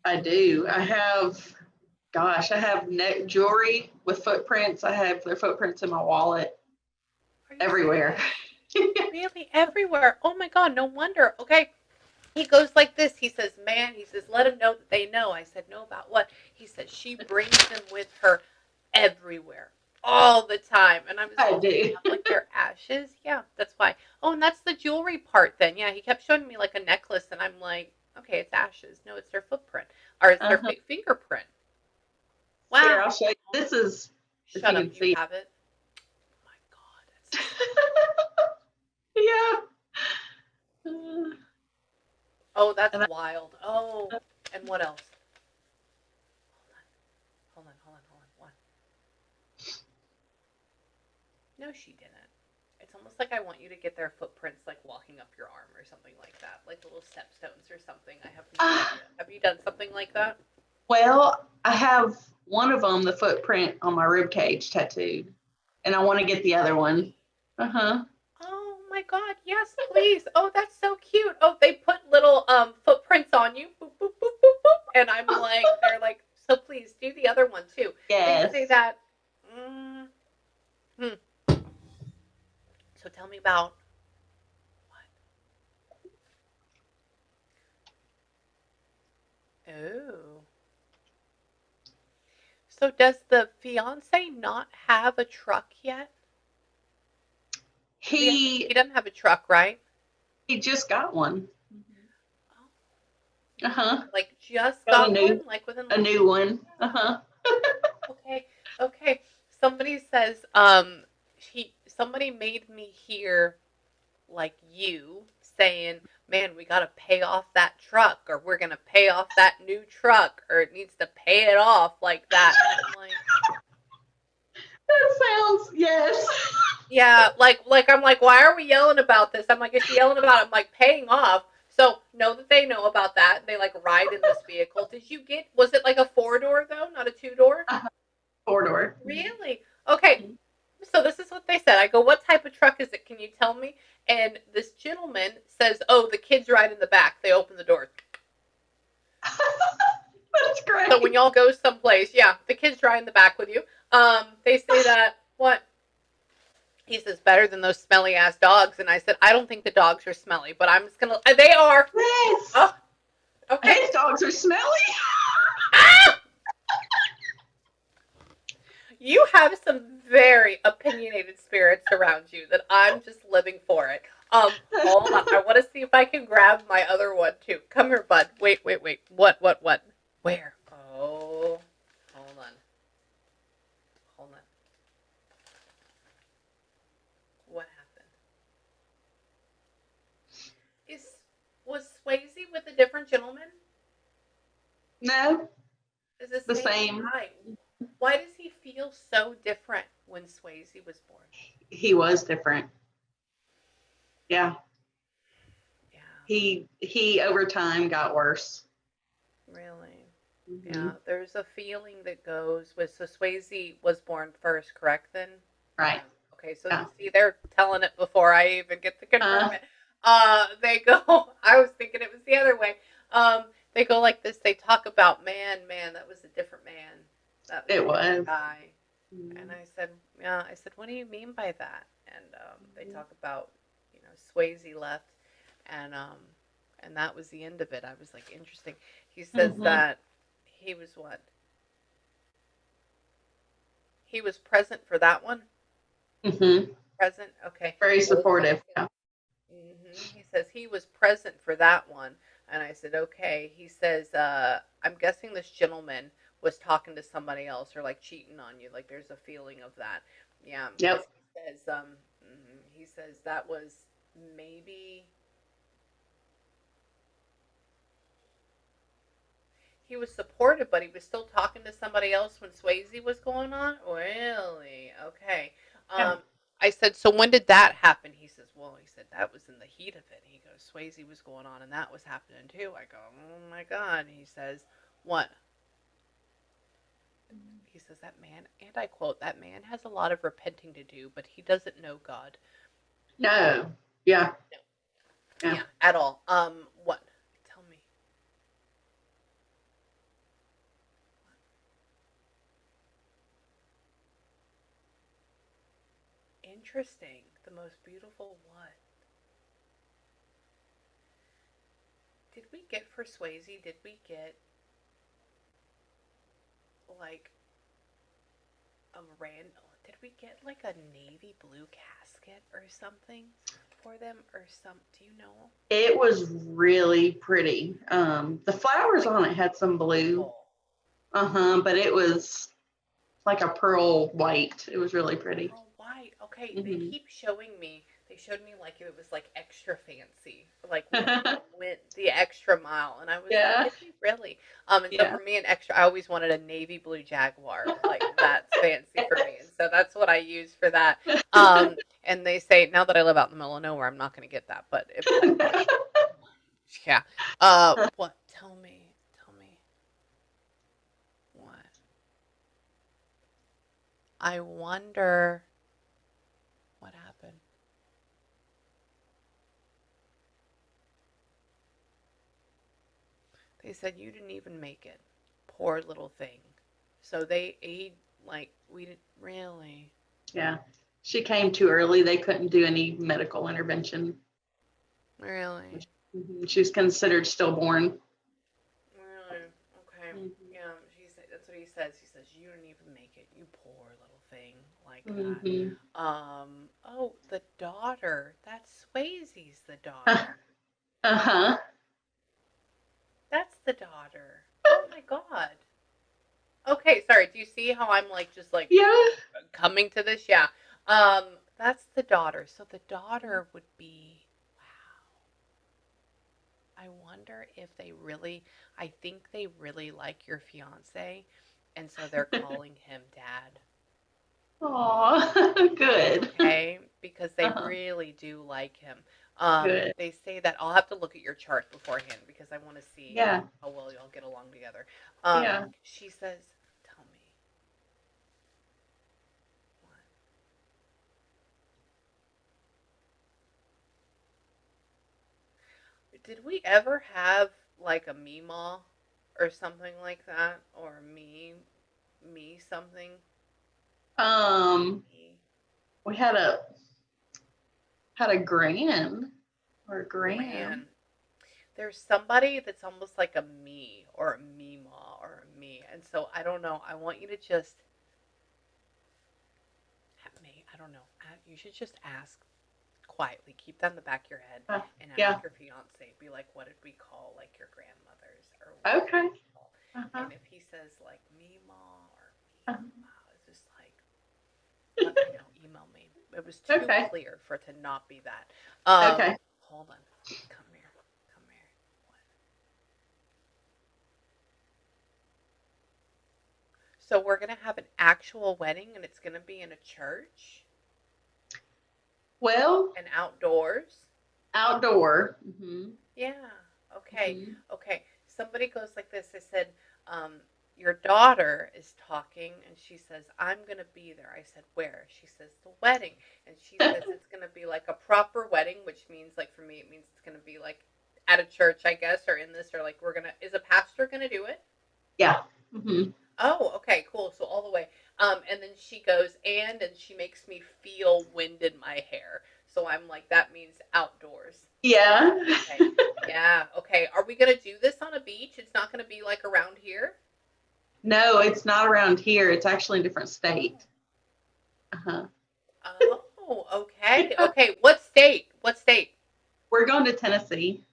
I do. I have neck jewelry with footprints. I have their footprints in my wallet Are you everywhere. serious? Really? Everywhere? Oh my God, no wonder. Okay. He goes like this. He says, man, he says, let them know that they know. I said, know about what? He said, she brings them with her everywhere, all the time. And I was I do. like, their ashes? Yeah, that's why. Oh, and that's the jewelry part then. Yeah, he kept showing me like a necklace, and I'm like, okay, it's ashes. No, it's their footprint. Or it's their Uh-huh. fingerprint. Here, Wow. I'll show you. This is, if Shut you up. can You see. have it? Oh my God. That's Yeah. Uh, oh, that's and I, wild. Oh, and what else? Hold on. What? No, she didn't. It's almost like I want you to get their footprints like walking up your arm or something like that, like little stepstones or something. I have no uh, idea. Have you done something like that? well, I have one of them, the footprint on my rib cage tattooed, and I want to get the other one. Uh-huh. Oh my God, yes, please. Oh, that's so cute. Oh, they put little footprints on you. Boop, boop, boop, boop, boop. And I'm like, they're like, so please do the other one too. They say Yes. that. Mm, hmm. So tell me about what? Oh. So does the fiance not have a truck yet? He He doesn't have a truck, right? he just got one. Oh, Uh-huh. like just Got a got new one, like within a like new one. Uh-huh. okay, okay. Somebody says somebody made me hear like you saying, "Man, we got to pay off that truck or we're going to pay off that new truck or it needs to pay it off like that." And I'm like, That sounds yes. yeah, like I'm like, "Why are we yelling about this?" I'm like, "Is she yelling about it?" I'm like, "Paying off." So, know that they know about that. They like ride in this vehicle. Did you get was it like a four-door though, not a two-door? Four door. Really? Okay. So this is what they said. I go, what type of truck is it? Can you tell me? And this gentleman says, oh, the kids ride in the back. They open the door. That's great. So when y'all go someplace, yeah, the kids ride in the back with you. They say that what? He says better than those smelly ass dogs. And I said, I don't think the dogs are smelly, but I'm just gonna. They are. Yes. Oh, okay. His dogs are smelly. Ah! You have some very opinionated spirits around you that I'm just living for it. Hold on. I want to see if I can grab my other one too. Come here, bud. Wait. What? Where? Oh, hold on. What happened? Was Swayze with a different gentleman? No, Is the the same same. guy? Why does he feel so different when Swayze was born? He was different. Yeah. Yeah, He over time got worse. really. Mm-hmm. Yeah, there's a feeling that goes with so Swayze was born first, correct then? Right. Yeah. Okay, so Yeah. you see they're telling it before I even get to confirm Uh, it. They go I was thinking it was the other way. They go like this, they talk about man, that was a different man. That was a it different was. guy. And I said, yeah, I said, what do you mean by that? And they talk about, Swayze left and that was the end of it. I was like, interesting. He says Mm-hmm. that he was what? He was present for that one? Mm-hmm. Present? Okay. Very I was supportive. asking. Yeah. He says he was present for that one. And I said, okay. He says, I'm guessing this gentleman was talking to somebody else or like cheating on you. Like there's a feeling of that. Yeah, because Yep. he says that was maybe he was supportive, but he was still talking to somebody else when Swayze was going on. Really? Okay. Yeah. Um, I said, so when did that happen? He says, well, he said that was in the heat of it. He goes, Swayze was going on, and that was happening too. I go, oh my god. He says, what? He says that man, and I quote, that man has a lot of repenting to do, but he doesn't know God. No. Yeah. No. Yeah. Yeah, at all. What? Tell me. Interesting. The most beautiful what? Did we get for Swayze? Did we get like a random? Did we get like a navy blue casket or something for them or some? Do you know? It was really pretty. The flowers Like on it had some blue. purple. But it was like a pearl white. It was really pretty. Oh, white. Okay, they Hmm. keep showing me. They showed me like it was like extra fancy, like when they went the extra mile, and I was like, Yeah. "Did we really?" And so Yeah. for me, an extra, I always wanted a navy blue Jaguar. Like that's fancy for me, and so that's what I use for that. And they say now that I live out in the middle of nowhere, I'm not going to get that, but if I did, yeah. What? Tell me. Tell me what? I wonder what happened. They said you didn't even make it. Poor little thing. So he like we didn't really. Yeah. She came too early. They couldn't do any medical intervention. Really? Mhm. She was considered stillborn. Really? Okay. Hmm. Yeah, she said that's what he says. He says you didn't even make it, you poor little thing like that. Hmm. Oh, the daughter. That's Swayze's the Uh daughter. huh. That's the daughter. Oh my god. Okay, sorry. Do you see how I'm like just like Yeah. coming to this? Yeah. That's the daughter. So the daughter would be wow. I wonder if they really I think they really like your fiance and so they're calling him dad. Aw, good. Okay? Because they Uh-huh. really do like him. Good. They say that I'll have to look at your chart beforehand because I want to see Yeah. how well y'all get along together. Yeah. She says, tell me what. Did we ever have like a Meemaw or something like that? Or me something? Um, Me we had a grand or a gram. Gran. There's somebody that's almost like a me or a Meemaw or a me. And so I don't know. I want you to just, me, I don't know. You should just ask quietly. Keep that in the back of your head Uh, and yeah. ask your fiance. Be like, what did we call like your grandmothers or what did Okay. we call? Uh-huh. And if he says like Meemaw or Uh-huh. Meemaw, it's just like, let me know. Email me. It was too Okay. clear for it to not be that. Okay. Hold on. Come here. Come here. What? So we're gonna have an actual wedding, and it's gonna be in a church Well, and outdoors. outdoor. Hmm. Yeah. Okay. Hmm. Okay. Somebody goes like this. They said, your daughter is talking, and she says, I'm going to be there. I said, where? She says, the wedding. And she says, it's going to be like a proper wedding, which means, like, for me, it means it's going to be like at a church, I guess, or in this, or like we're going to, is a pastor going to do it? Yeah. Hmm. Oh, okay, cool. So all the way. And then she goes, and she makes me feel wind in my hair. So I'm like, that means outdoors. Yeah. Okay. Yeah. Okay. Are we gonna do this on a beach? It's not gonna be like around here. No, it's not around here. It's actually a different state. Uh-huh. Oh. Okay. Okay. What state? What state? We're going to Tennessee.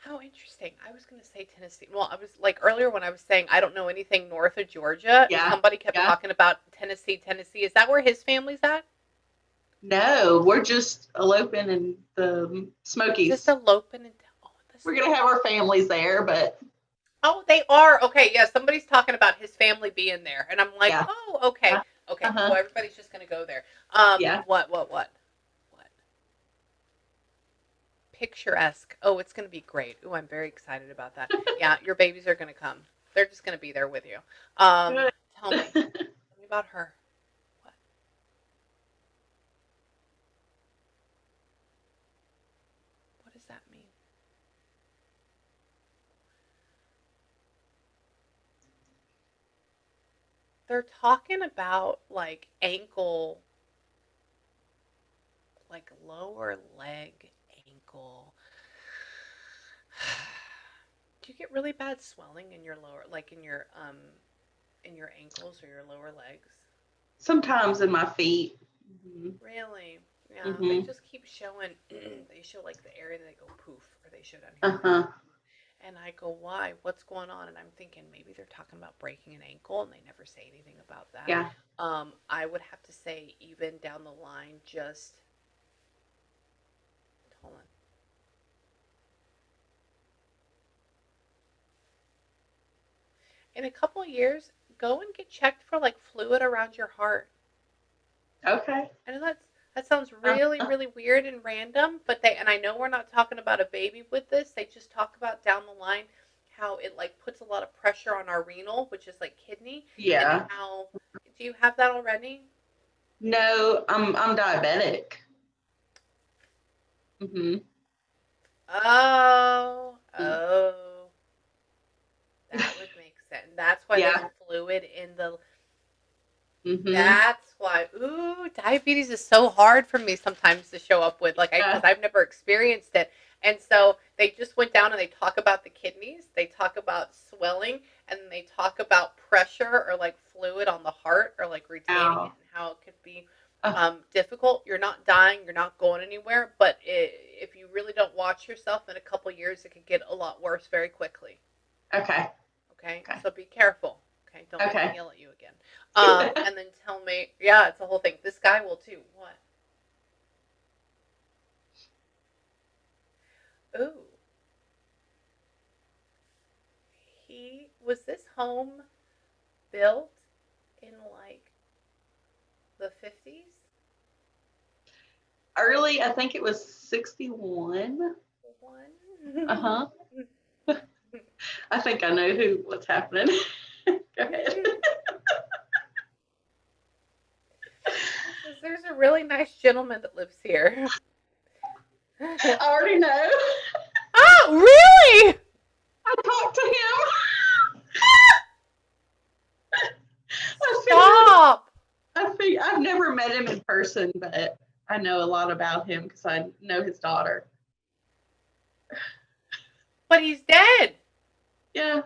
How interesting. I was going to say Tennessee. Well, I was like earlier when I was saying I don't know anything north of Georgia. Yeah, Somebody kept yeah. talking about Tennessee, Tennessee. Is that where his family's at? No, we're just eloping in the Just Smokies. eloping and oh, We're gonna have our families there, but oh, they are okay. Yeah, somebody's talking about his family being there, and I'm like, yeah. oh, okay, okay. So Uh-huh. everybody's just going to go there. Yeah. What? Picturesque. Oh, it's going to be great. Oh, I'm very excited about that. Yeah, your babies are going to come. They're just going to be there with you. Good. Tell me about her. What? What does that mean? They're talking about like ankle, like lower leg ankle. Do you get really bad swelling in your lower, like in your ankles or your lower legs? Sometimes in my feet. Hmm. Really? Yeah, they Hmm. just keep showing. They show like the area that they go poof, or they show down here. Uh-huh. And I go, why? What's going on? And I'm thinking maybe they're talking about breaking an ankle, and they never say anything about that. Yeah. I would have to say even down the line, just hold on. In a couple of years, go and get checked for like fluid around your heart. Okay. And that sounds really, Uh, really weird and random, but they and I know we're not talking about a baby with this. They just talk about down the line how it like puts a lot of pressure on our renal, which is like kidney, and yeah. how do you have that already? No, I'm diabetic. Hmm. Oh, Mm. oh, that would make sense. That's why there's Yeah. fluid in the. Hmm. That's why. Ooh, diabetes is so hard for me sometimes to show up with, like, because Yeah. I've never experienced it. And so they just went down and they talk about the kidneys, they talk about swelling, and then they talk about pressure or like fluid on the heart or like retaining it Ow. and how it could be Uh, difficult. You're not dying, you're not going anywhere, but if you really don't watch yourself in a couple years, it could get a lot worse very quickly. okay. Okay, Okay. so be careful. Okay, don't let me Okay. yell at you again. And then tell me, yeah, it's a whole thing. This guy will too. What? Ooh, he was this home built in like the 50s? Early, I think it was 61. One. Uh-huh. I think I know what's happening. Go ahead. Says there's a really nice gentleman that lives here. I already know. Oh, really? I talked to him. Stop. I've never met him in person, but I know a lot about him because I know his daughter. But he's dead. Yeah.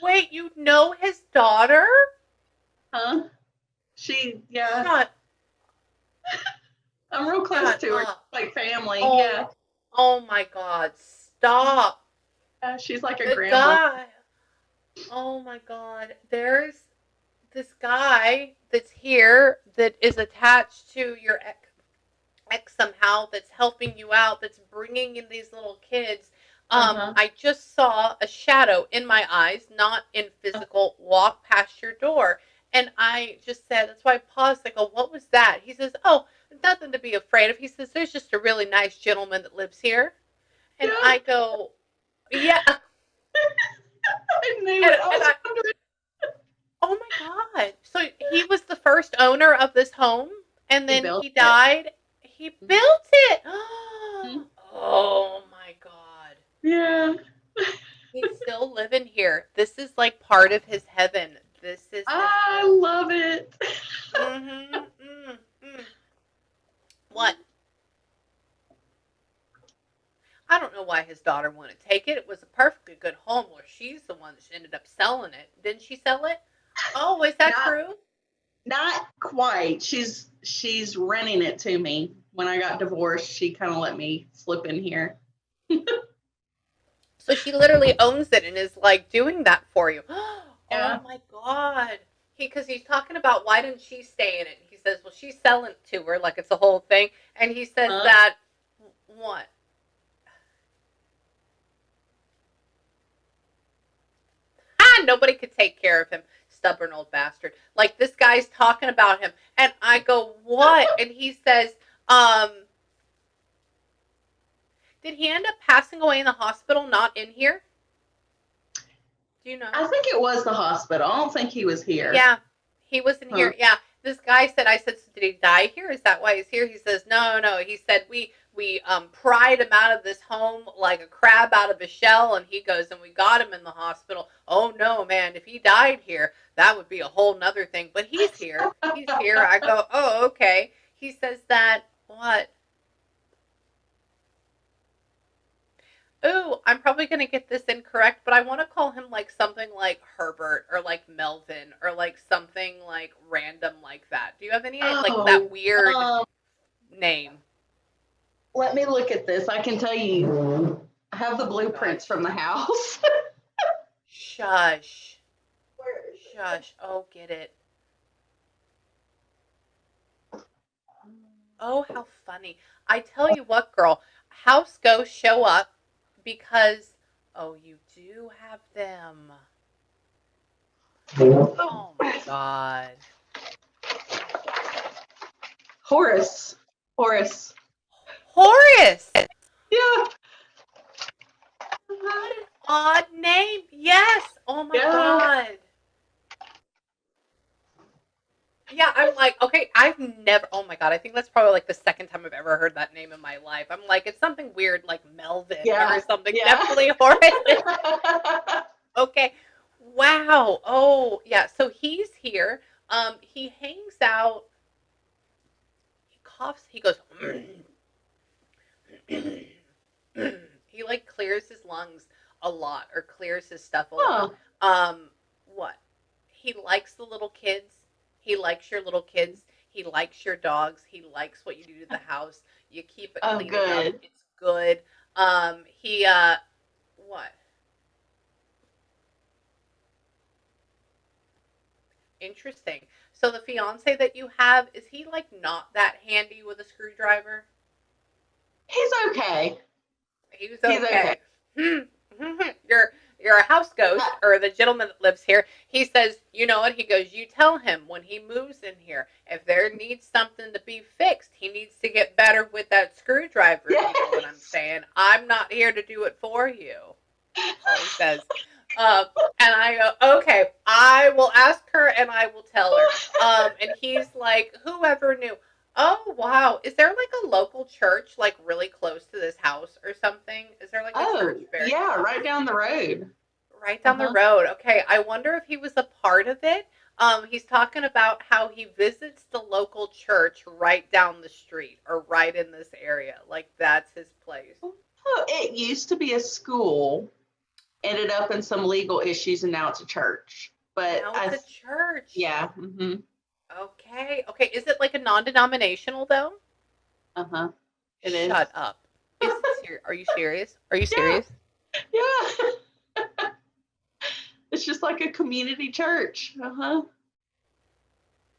Wait, you know his daughter? Huh? Yeah. Shut, I'm real close shut to her, up. like family. Oh, Yeah. oh my God. Stop. She's like a The grandma. guy. Oh my God. There's this guy that's here that is attached to your ex somehow, that's helping you out, that's bringing in these little kids. Uh-huh. I just saw a shadow in my eyes, not in physical, walk past your door. And I just said, that's why I paused. I go, what was that? He says, oh, nothing to be afraid of. He says, there's just a really nice gentleman that lives here. And Yeah. I go, yeah. I knew And, it. I and was I, wondering. oh my God. So he was the first owner of this home, and He then built he it. died. He built it. Mhm. Oh my God. Yeah. He's still living here. This is like part of his heaven. This is his I home. love it. Mm-hmm. Mm-hmm. What? I don't know why his daughter wouldn't take it. It was a perfectly good home where she's the one that ended up selling it. Didn't she sell it? Oh, is that Not true? not quite. She's renting it to me. When I got divorced, she kind of let me slip in here. So she literally owns it and is like doing that for you. Oh Yeah. my god. Because he's talking about why didn't she stay in it? He says, well, she's selling it to her like it's a whole thing. And he says Huh? that what? Nobody could take care of him. Stubborn old bastard. Like this guy's talking about him, and I go, what? And he says, um, did he end up passing away in the hospital, not in here? Do you know? I think it was the hospital. I don't think he was here. Yeah, he was in Huh. here. Yeah, this guy said. I said, so did he die here? Is that why he's here? He says, no, no. He said we pried him out of this home like a crab out of a shell, and he goes, and we got him in the hospital. Oh no, man! If he died here, that would be a whole nother thing. But he's here. He's here. I go, oh okay. He says that what? Ooh, I'm probably going to get this incorrect, but I want to call him like something like Herbert or like Melvin or like something like random like that. Do you have any like that Oh, weird um, name? let me look at this. I can tell you, I have the Oh my blueprints gosh. from the house. Shush. Where is it? Shush. Oh, get it. Oh, how funny. I tell you what, girl, house ghosts show up because, oh, you do have them. Oh my God. Horace. Horace. Horace! Yeah. What an odd name. Yes. Oh my Yeah. God. Yeah, I'm like, okay, I've never, oh my God, I think that's probably like the second time I've ever heard that name in my life. I'm like, it's something weird like Melvin Yeah. or something. Yeah. Definitely Horace. Okay. Wow. Oh, yeah. So he's here. He hangs out, he coughs, he goes, he like clears his lungs a lot or clears his stuff a lot. Huh. What? He likes the little kids. He likes your little kids. He likes your dogs. He likes what you do to the house. You keep it Oh, clean enough. good. It's good. He what? Interesting. So the fiance that you have, is he like not that handy with a screwdriver? He's okay. He was He's okay. okay. You're a house ghost, or the gentleman that lives here. He says, you know what? He goes, you tell him when he moves in here, if there needs something to be fixed, he needs to get better with that screwdriver. If you know what I'm Yes. saying. I'm not here to do it for you. That's all he says. And I go, okay, I will ask her and I will tell her. And he's like, whoever knew. Oh wow! Is there like a local church like really close to this house or something? Is there like a Oh, church very yeah, close? right down the road. Right down the Uh-huh. road. Okay, I wonder if he was a part of it. He's talking about how he visits the local church right down the street or right in this area. Like that's his place. Oh, it used to be a school, ended up in some legal issues, and now it's a church. But Now it's a church. yeah, mm-hmm, Okay. Okay. Is it like a non-denominational though? uh-huh, it is. Shut up. Is it serious? Are you serious? Are you Yeah, serious? yeah. It's just like a community church. Uh-huh.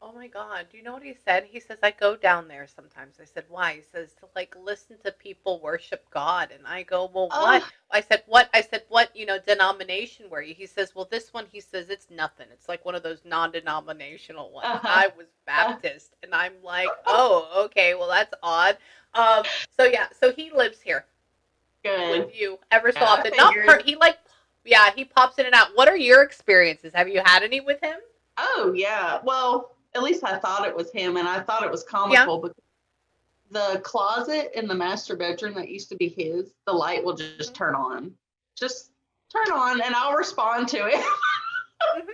Oh my God. Do you know what he said? He says, I go down there sometimes. I said, why? He says, to like listen to people worship God. And I go, well, what? Oh, I said, what? I said, what, denomination were you? He says, well, this one, he says, it's nothing. It's like one of those non denominational ones. uh-huh. I was Baptist. And I'm like, oh, okay. Well, that's odd. So yeah, so he lives here with Good. you ever so Yeah, I often. figured. He like, yeah, he pops in and out. What are your experiences? Have you had any with him? Oh, yeah. Well, at least I thought it was him, and I thought it was Yeah. comical because the closet in the master bedroom that used to be his, the light will just Mhm. turn on. Just turn on, and I'll respond to it. Mhm.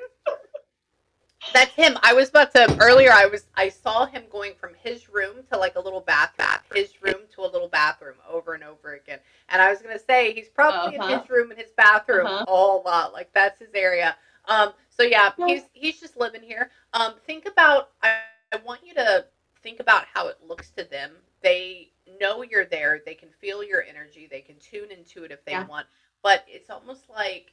That's him. I was about to earlier. I saw him going from his room to like a little bathroom, his room to a little bathroom over and over again. And I was gonna say he's probably in Uh-huh. his room and his bathroom Uh-huh. a lot. Like that's his area. So yeah, Yeah. he's just living here. Think about. I want you to think about how it looks to them. They know you're there. They can feel your energy. They can tune into it if they Yeah. want. but it's almost like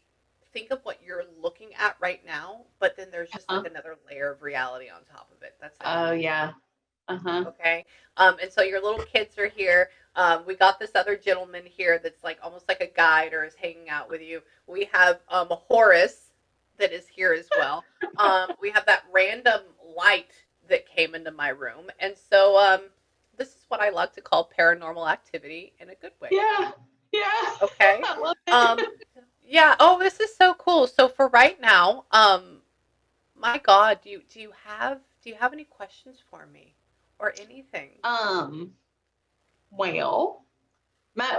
think of what you're looking at right now, but then there's just like Uh-huh. another layer of reality on top of it. That's it. Oh yeah. Uh-huh. Okay. And so your little kids are here. We got this other gentleman here that's like almost like a guide or is hanging out with you. We have Horace that is here as well. We have that random light that came into my room. And so this is what I like to call paranormal activity in a good way. Yeah. Yeah. Okay. I love Um, it. yeah. Oh, this is so cool. So for right now, my God, do you have any questions for me or anything? Um, well,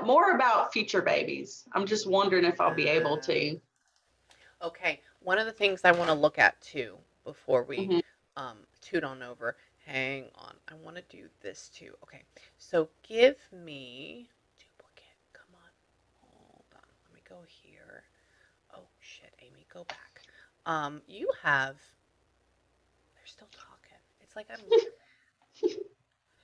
more about future babies. I'm just wondering if I'll be able to. Okay, one of the things I want to look at too before we Mhm. toot on over. Hang on, I want to do this too. Okay, so give me duplicate. Come on, hold on. Let me go here. Oh shit, Amy, go back. You have. They're still talking. It's like I'm.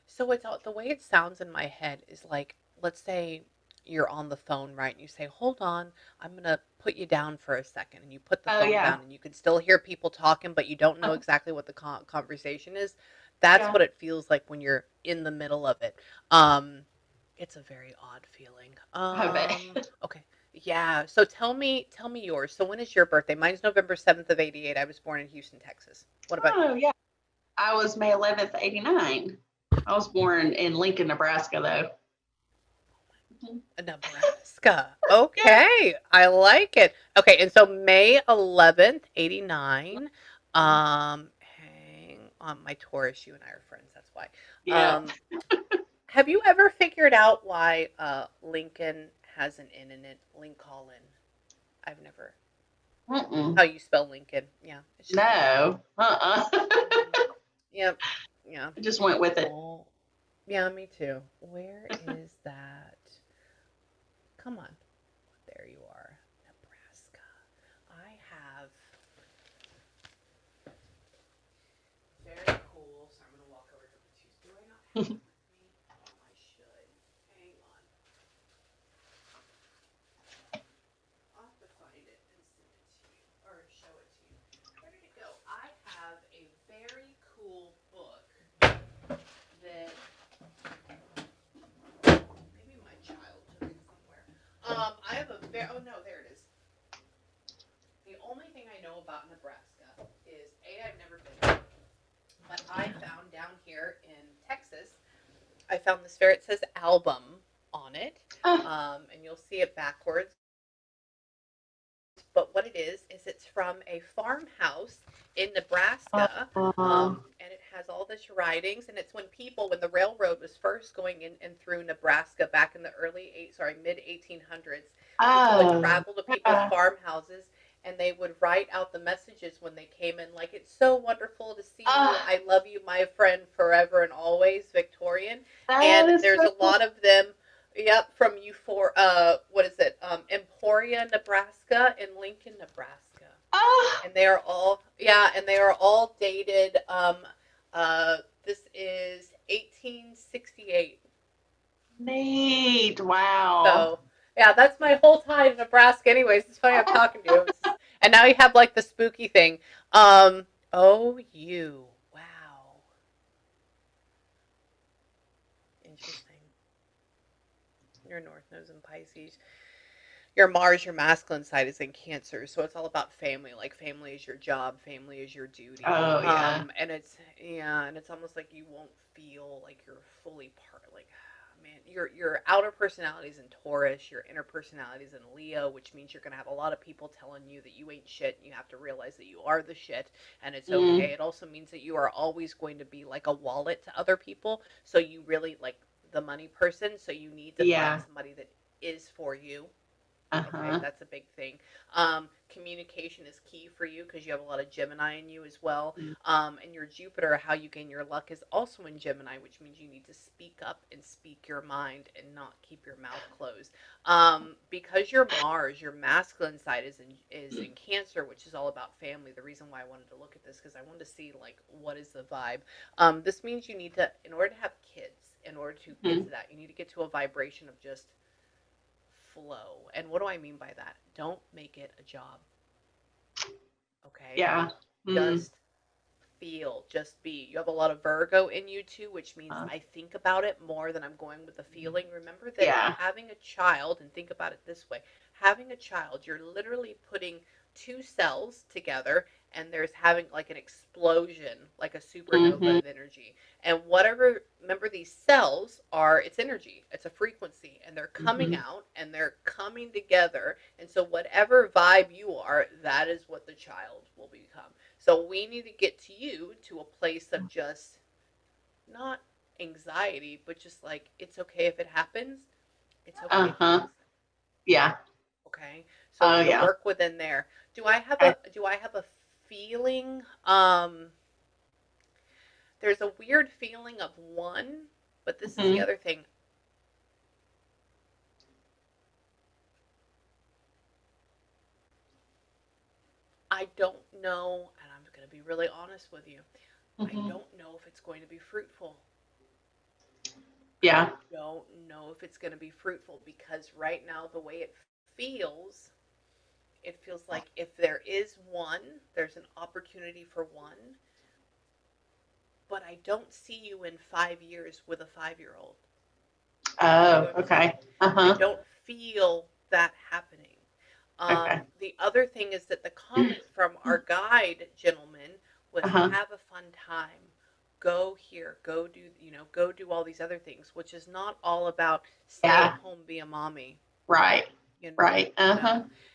So it's all the way it sounds in my head is like, let's say you're on the phone, right? And you say, "Hold on, I'm gonna put you down for a second," and you put the Oh phone yeah. down, and you can still hear people talking, but you don't know Uh, exactly what the conversation is. That's yeah. what it feels like when you're in the middle of it. Um, it's a very odd feeling. I bet. Okay, yeah. So tell me yours. So when is your birthday? Mine's November 7th of '88. I was born in Houston, Texas. What about you? Oh yeah. I was May 11th, '89. I was born in Lincoln, Nebraska, though. Mhm. Nebraska. Yeah. Okay. I like it. Okay, and so May 11th, '89. Hang on, my Taurus, you and I are friends, that's why. Yeah. Um, have you ever figured out why Lincoln has an N in it? Lincoln. I've never. Mm-mm. How you spell Lincoln. Yeah, it's just a weird. No. Mhm. Yep. Yeah. I just went with it. Oh, yeah, me too. Where is that? Come on. There you are. Nebraska. I have very cool. So I'm gonna walk over to the two. Do I not have it with me? Oh, I should. Hang on. I'll have to find it and send it to you or show it to you. Where did it go? I have a very cool book that maybe my child took it somewhere. I have a very. Oh no, there it is. The only thing I know about Nebraska is I've never been, but I found down here in Texas, I found this fair. It says album on it, Uh, and you'll see it backwards. But what it is it's from a farmhouse in Nebraska, uh, and it has all this writings. And it's when the railroad was first going in and through Nebraska back in the mid 1800s. People would oh, travel to people's yeah. farmhouses, and they would write out the messages when they came in, like "It's so wonderful to see you. Uh, I love you, my friend, forever and always, Victorian." that And is there's so a cool. lot of them. Yep, from you for what is it? Emporia, Nebraska, and Lincoln, Nebraska, Oh, and they are all and they are all dated. This is 1868. neat. Wow. So yeah, that's my whole time in Nebraska. Anyways, it's funny I'm talking to you. And now you have like the spooky thing. Um, you. Wow, interesting. Your North Node in Pisces. Your Mars, your masculine side is in Cancer, so it's all about family. Like family is your job, family is your duty. Oh, yeah. And it's almost like you won't feel like you're fully part. Like, man, your outer personality is in Taurus, your inner personality is in Leo, which means you're gonna have a lot of people telling you that you ain't shit, and you have to realize that you are the shit, and it's okay. Mm, It also means that you are always going to be like a wallet to other people, so you really like the money person, so you need to find yeah. somebody that is for you. Okay, Uh-huh. that's a big thing. Communication is key for you because you have a lot of Gemini in you as well. Mm, And your Jupiter, how you gain your luck, is also in Gemini, which means you need to speak up and speak your mind and not keep your mouth closed. Because your Mars, your masculine side, is in Cancer, which is all about family. The reason why I wanted to look at this because I wanted to see like what is the vibe. This means you need to, in order to have kids, in order to get mm, to that, you need to get to a vibration of just flow. And what do I mean by that? Don't make it a job. Okay? Yeah. Just feel, just be. You have a lot of Virgo in you too, which means I think about it more than I'm going with the feeling. Remember that having a child, and think about it this way, having a child, you're literally putting two cells together, and there's having like an explosion, like a supernova of energy. And whatever, remember, these cells are, it's energy, it's a frequency, and they're coming out and they're coming together. And so whatever vibe you are, that is what the child will become. So we need to get to you to a place of just not anxiety, but just like, it's okay if it happens. It's okay. If it doesn't. Yeah. Okay. So work within there. Do I have a feeling? There's a weird feeling of one, but this is the other thing. I don't know, and I'm going to be really honest with you. I don't know if it's going to be fruitful. Yeah. I don't know if it's going to be fruitful, because right now the way it feels like if there is one, there's an opportunity for one, but I don't see you in 5 years with a 5-year-old. Oh, okay. I don't feel that happening. The other thing is that the comment from our guide gentleman was, have a fun time. Go here, go do all these other things, which is not all about stay at home, be a mommy. Right. Right.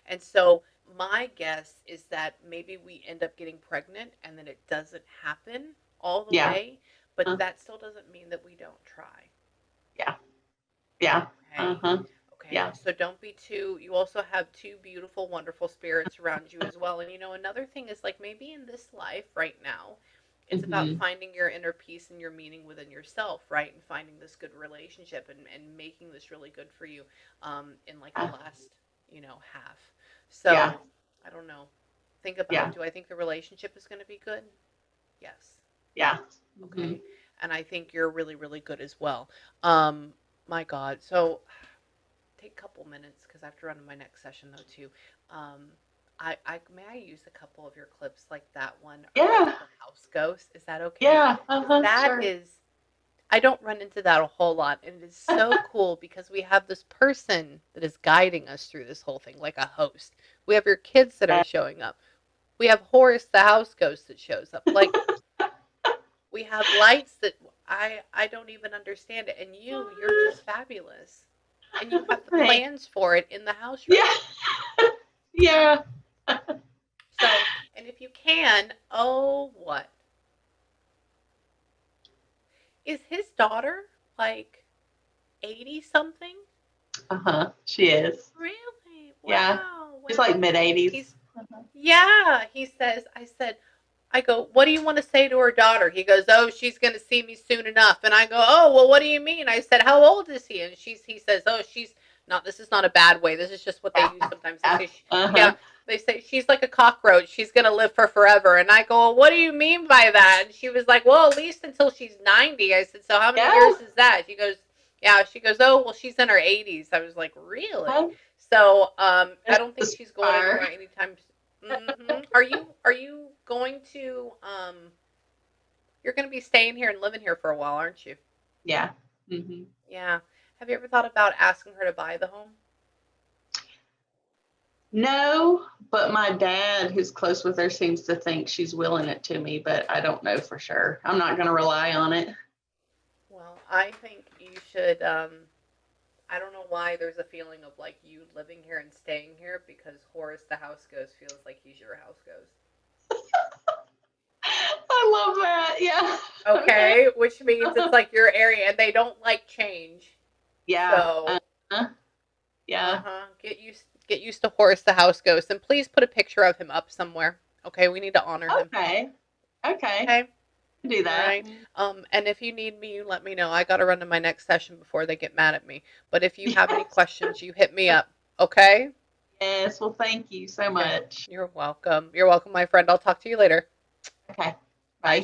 And so my guess is that maybe we end up getting pregnant and then it doesn't happen all the way, but that still doesn't mean that we don't try. Yeah. Yeah. Okay. Okay. So don't be you also have two beautiful, wonderful spirits around you as well. And another thing is, like, maybe in this life right now, it's about finding your inner peace and your meaning within yourself, right? And finding this good relationship and making this really good for you in like the last, half. So I don't know. Think about it. Do I think the relationship is going to be good? Yes. Yeah. Okay. And I think you're really, really good as well. My God. So take a couple minutes, because I have to run to my next session though too. May I use a couple of your clips, like that one? Yeah. The house ghost. Is that okay? Yeah. That is. I don't run into that a whole lot, and it is so cool because we have this person that is guiding us through this whole thing, like a host. We have your kids that are showing up. We have Horace, the house ghost, that shows up. Like, we have lights that I don't even understand it, and you're just fabulous, and you have the plans for it in the house. Right? Yeah. So, and if you can, what? Is his daughter like 80-something? She is. Really? Wow. Yeah. She's like mid-80s. Yeah. I go, what do you want to say to her daughter? He goes, oh, she's going to see me soon enough. And I go, oh, well, what do you mean? I said, how old is he? And he says, oh, she's not, this is not a bad way. This is just what they use sometimes. They say, they say she's like a cockroach. She's going to live for forever. And I go, well, what do you mean by that? And she was like, well, at least until she's 90. I said, so how many years is that? She goes, she goes, oh, well, she's in her 80s. I was like, really? So I don't think she's going anywhere anytime soon. Are you going to, you're going to be staying here and living here for a while, aren't you? Yeah. Yeah. Have you ever thought about asking her to buy the home? No, but my dad, who's close with her, seems to think she's willing it to me, but I don't know for sure. I'm not going to rely on it. Well, I think you should, I don't know why there's a feeling of like you living here and staying here, because Horace, the house ghost, feels like he's your house ghost. I love that. Yeah. Okay. Which means it's like your area, and they don't like change. Yeah. So, Get used to Horace, the house ghost, and please put a picture of him up somewhere. Okay, we need to honor him. Okay. Do that. Right. And if you need me, you let me know. I got to run to my next session before they get mad at me. But if you have any questions, you hit me up. Okay? Yes. Well, thank you so much. You're welcome. You're welcome, my friend. I'll talk to you later. Okay. Bye.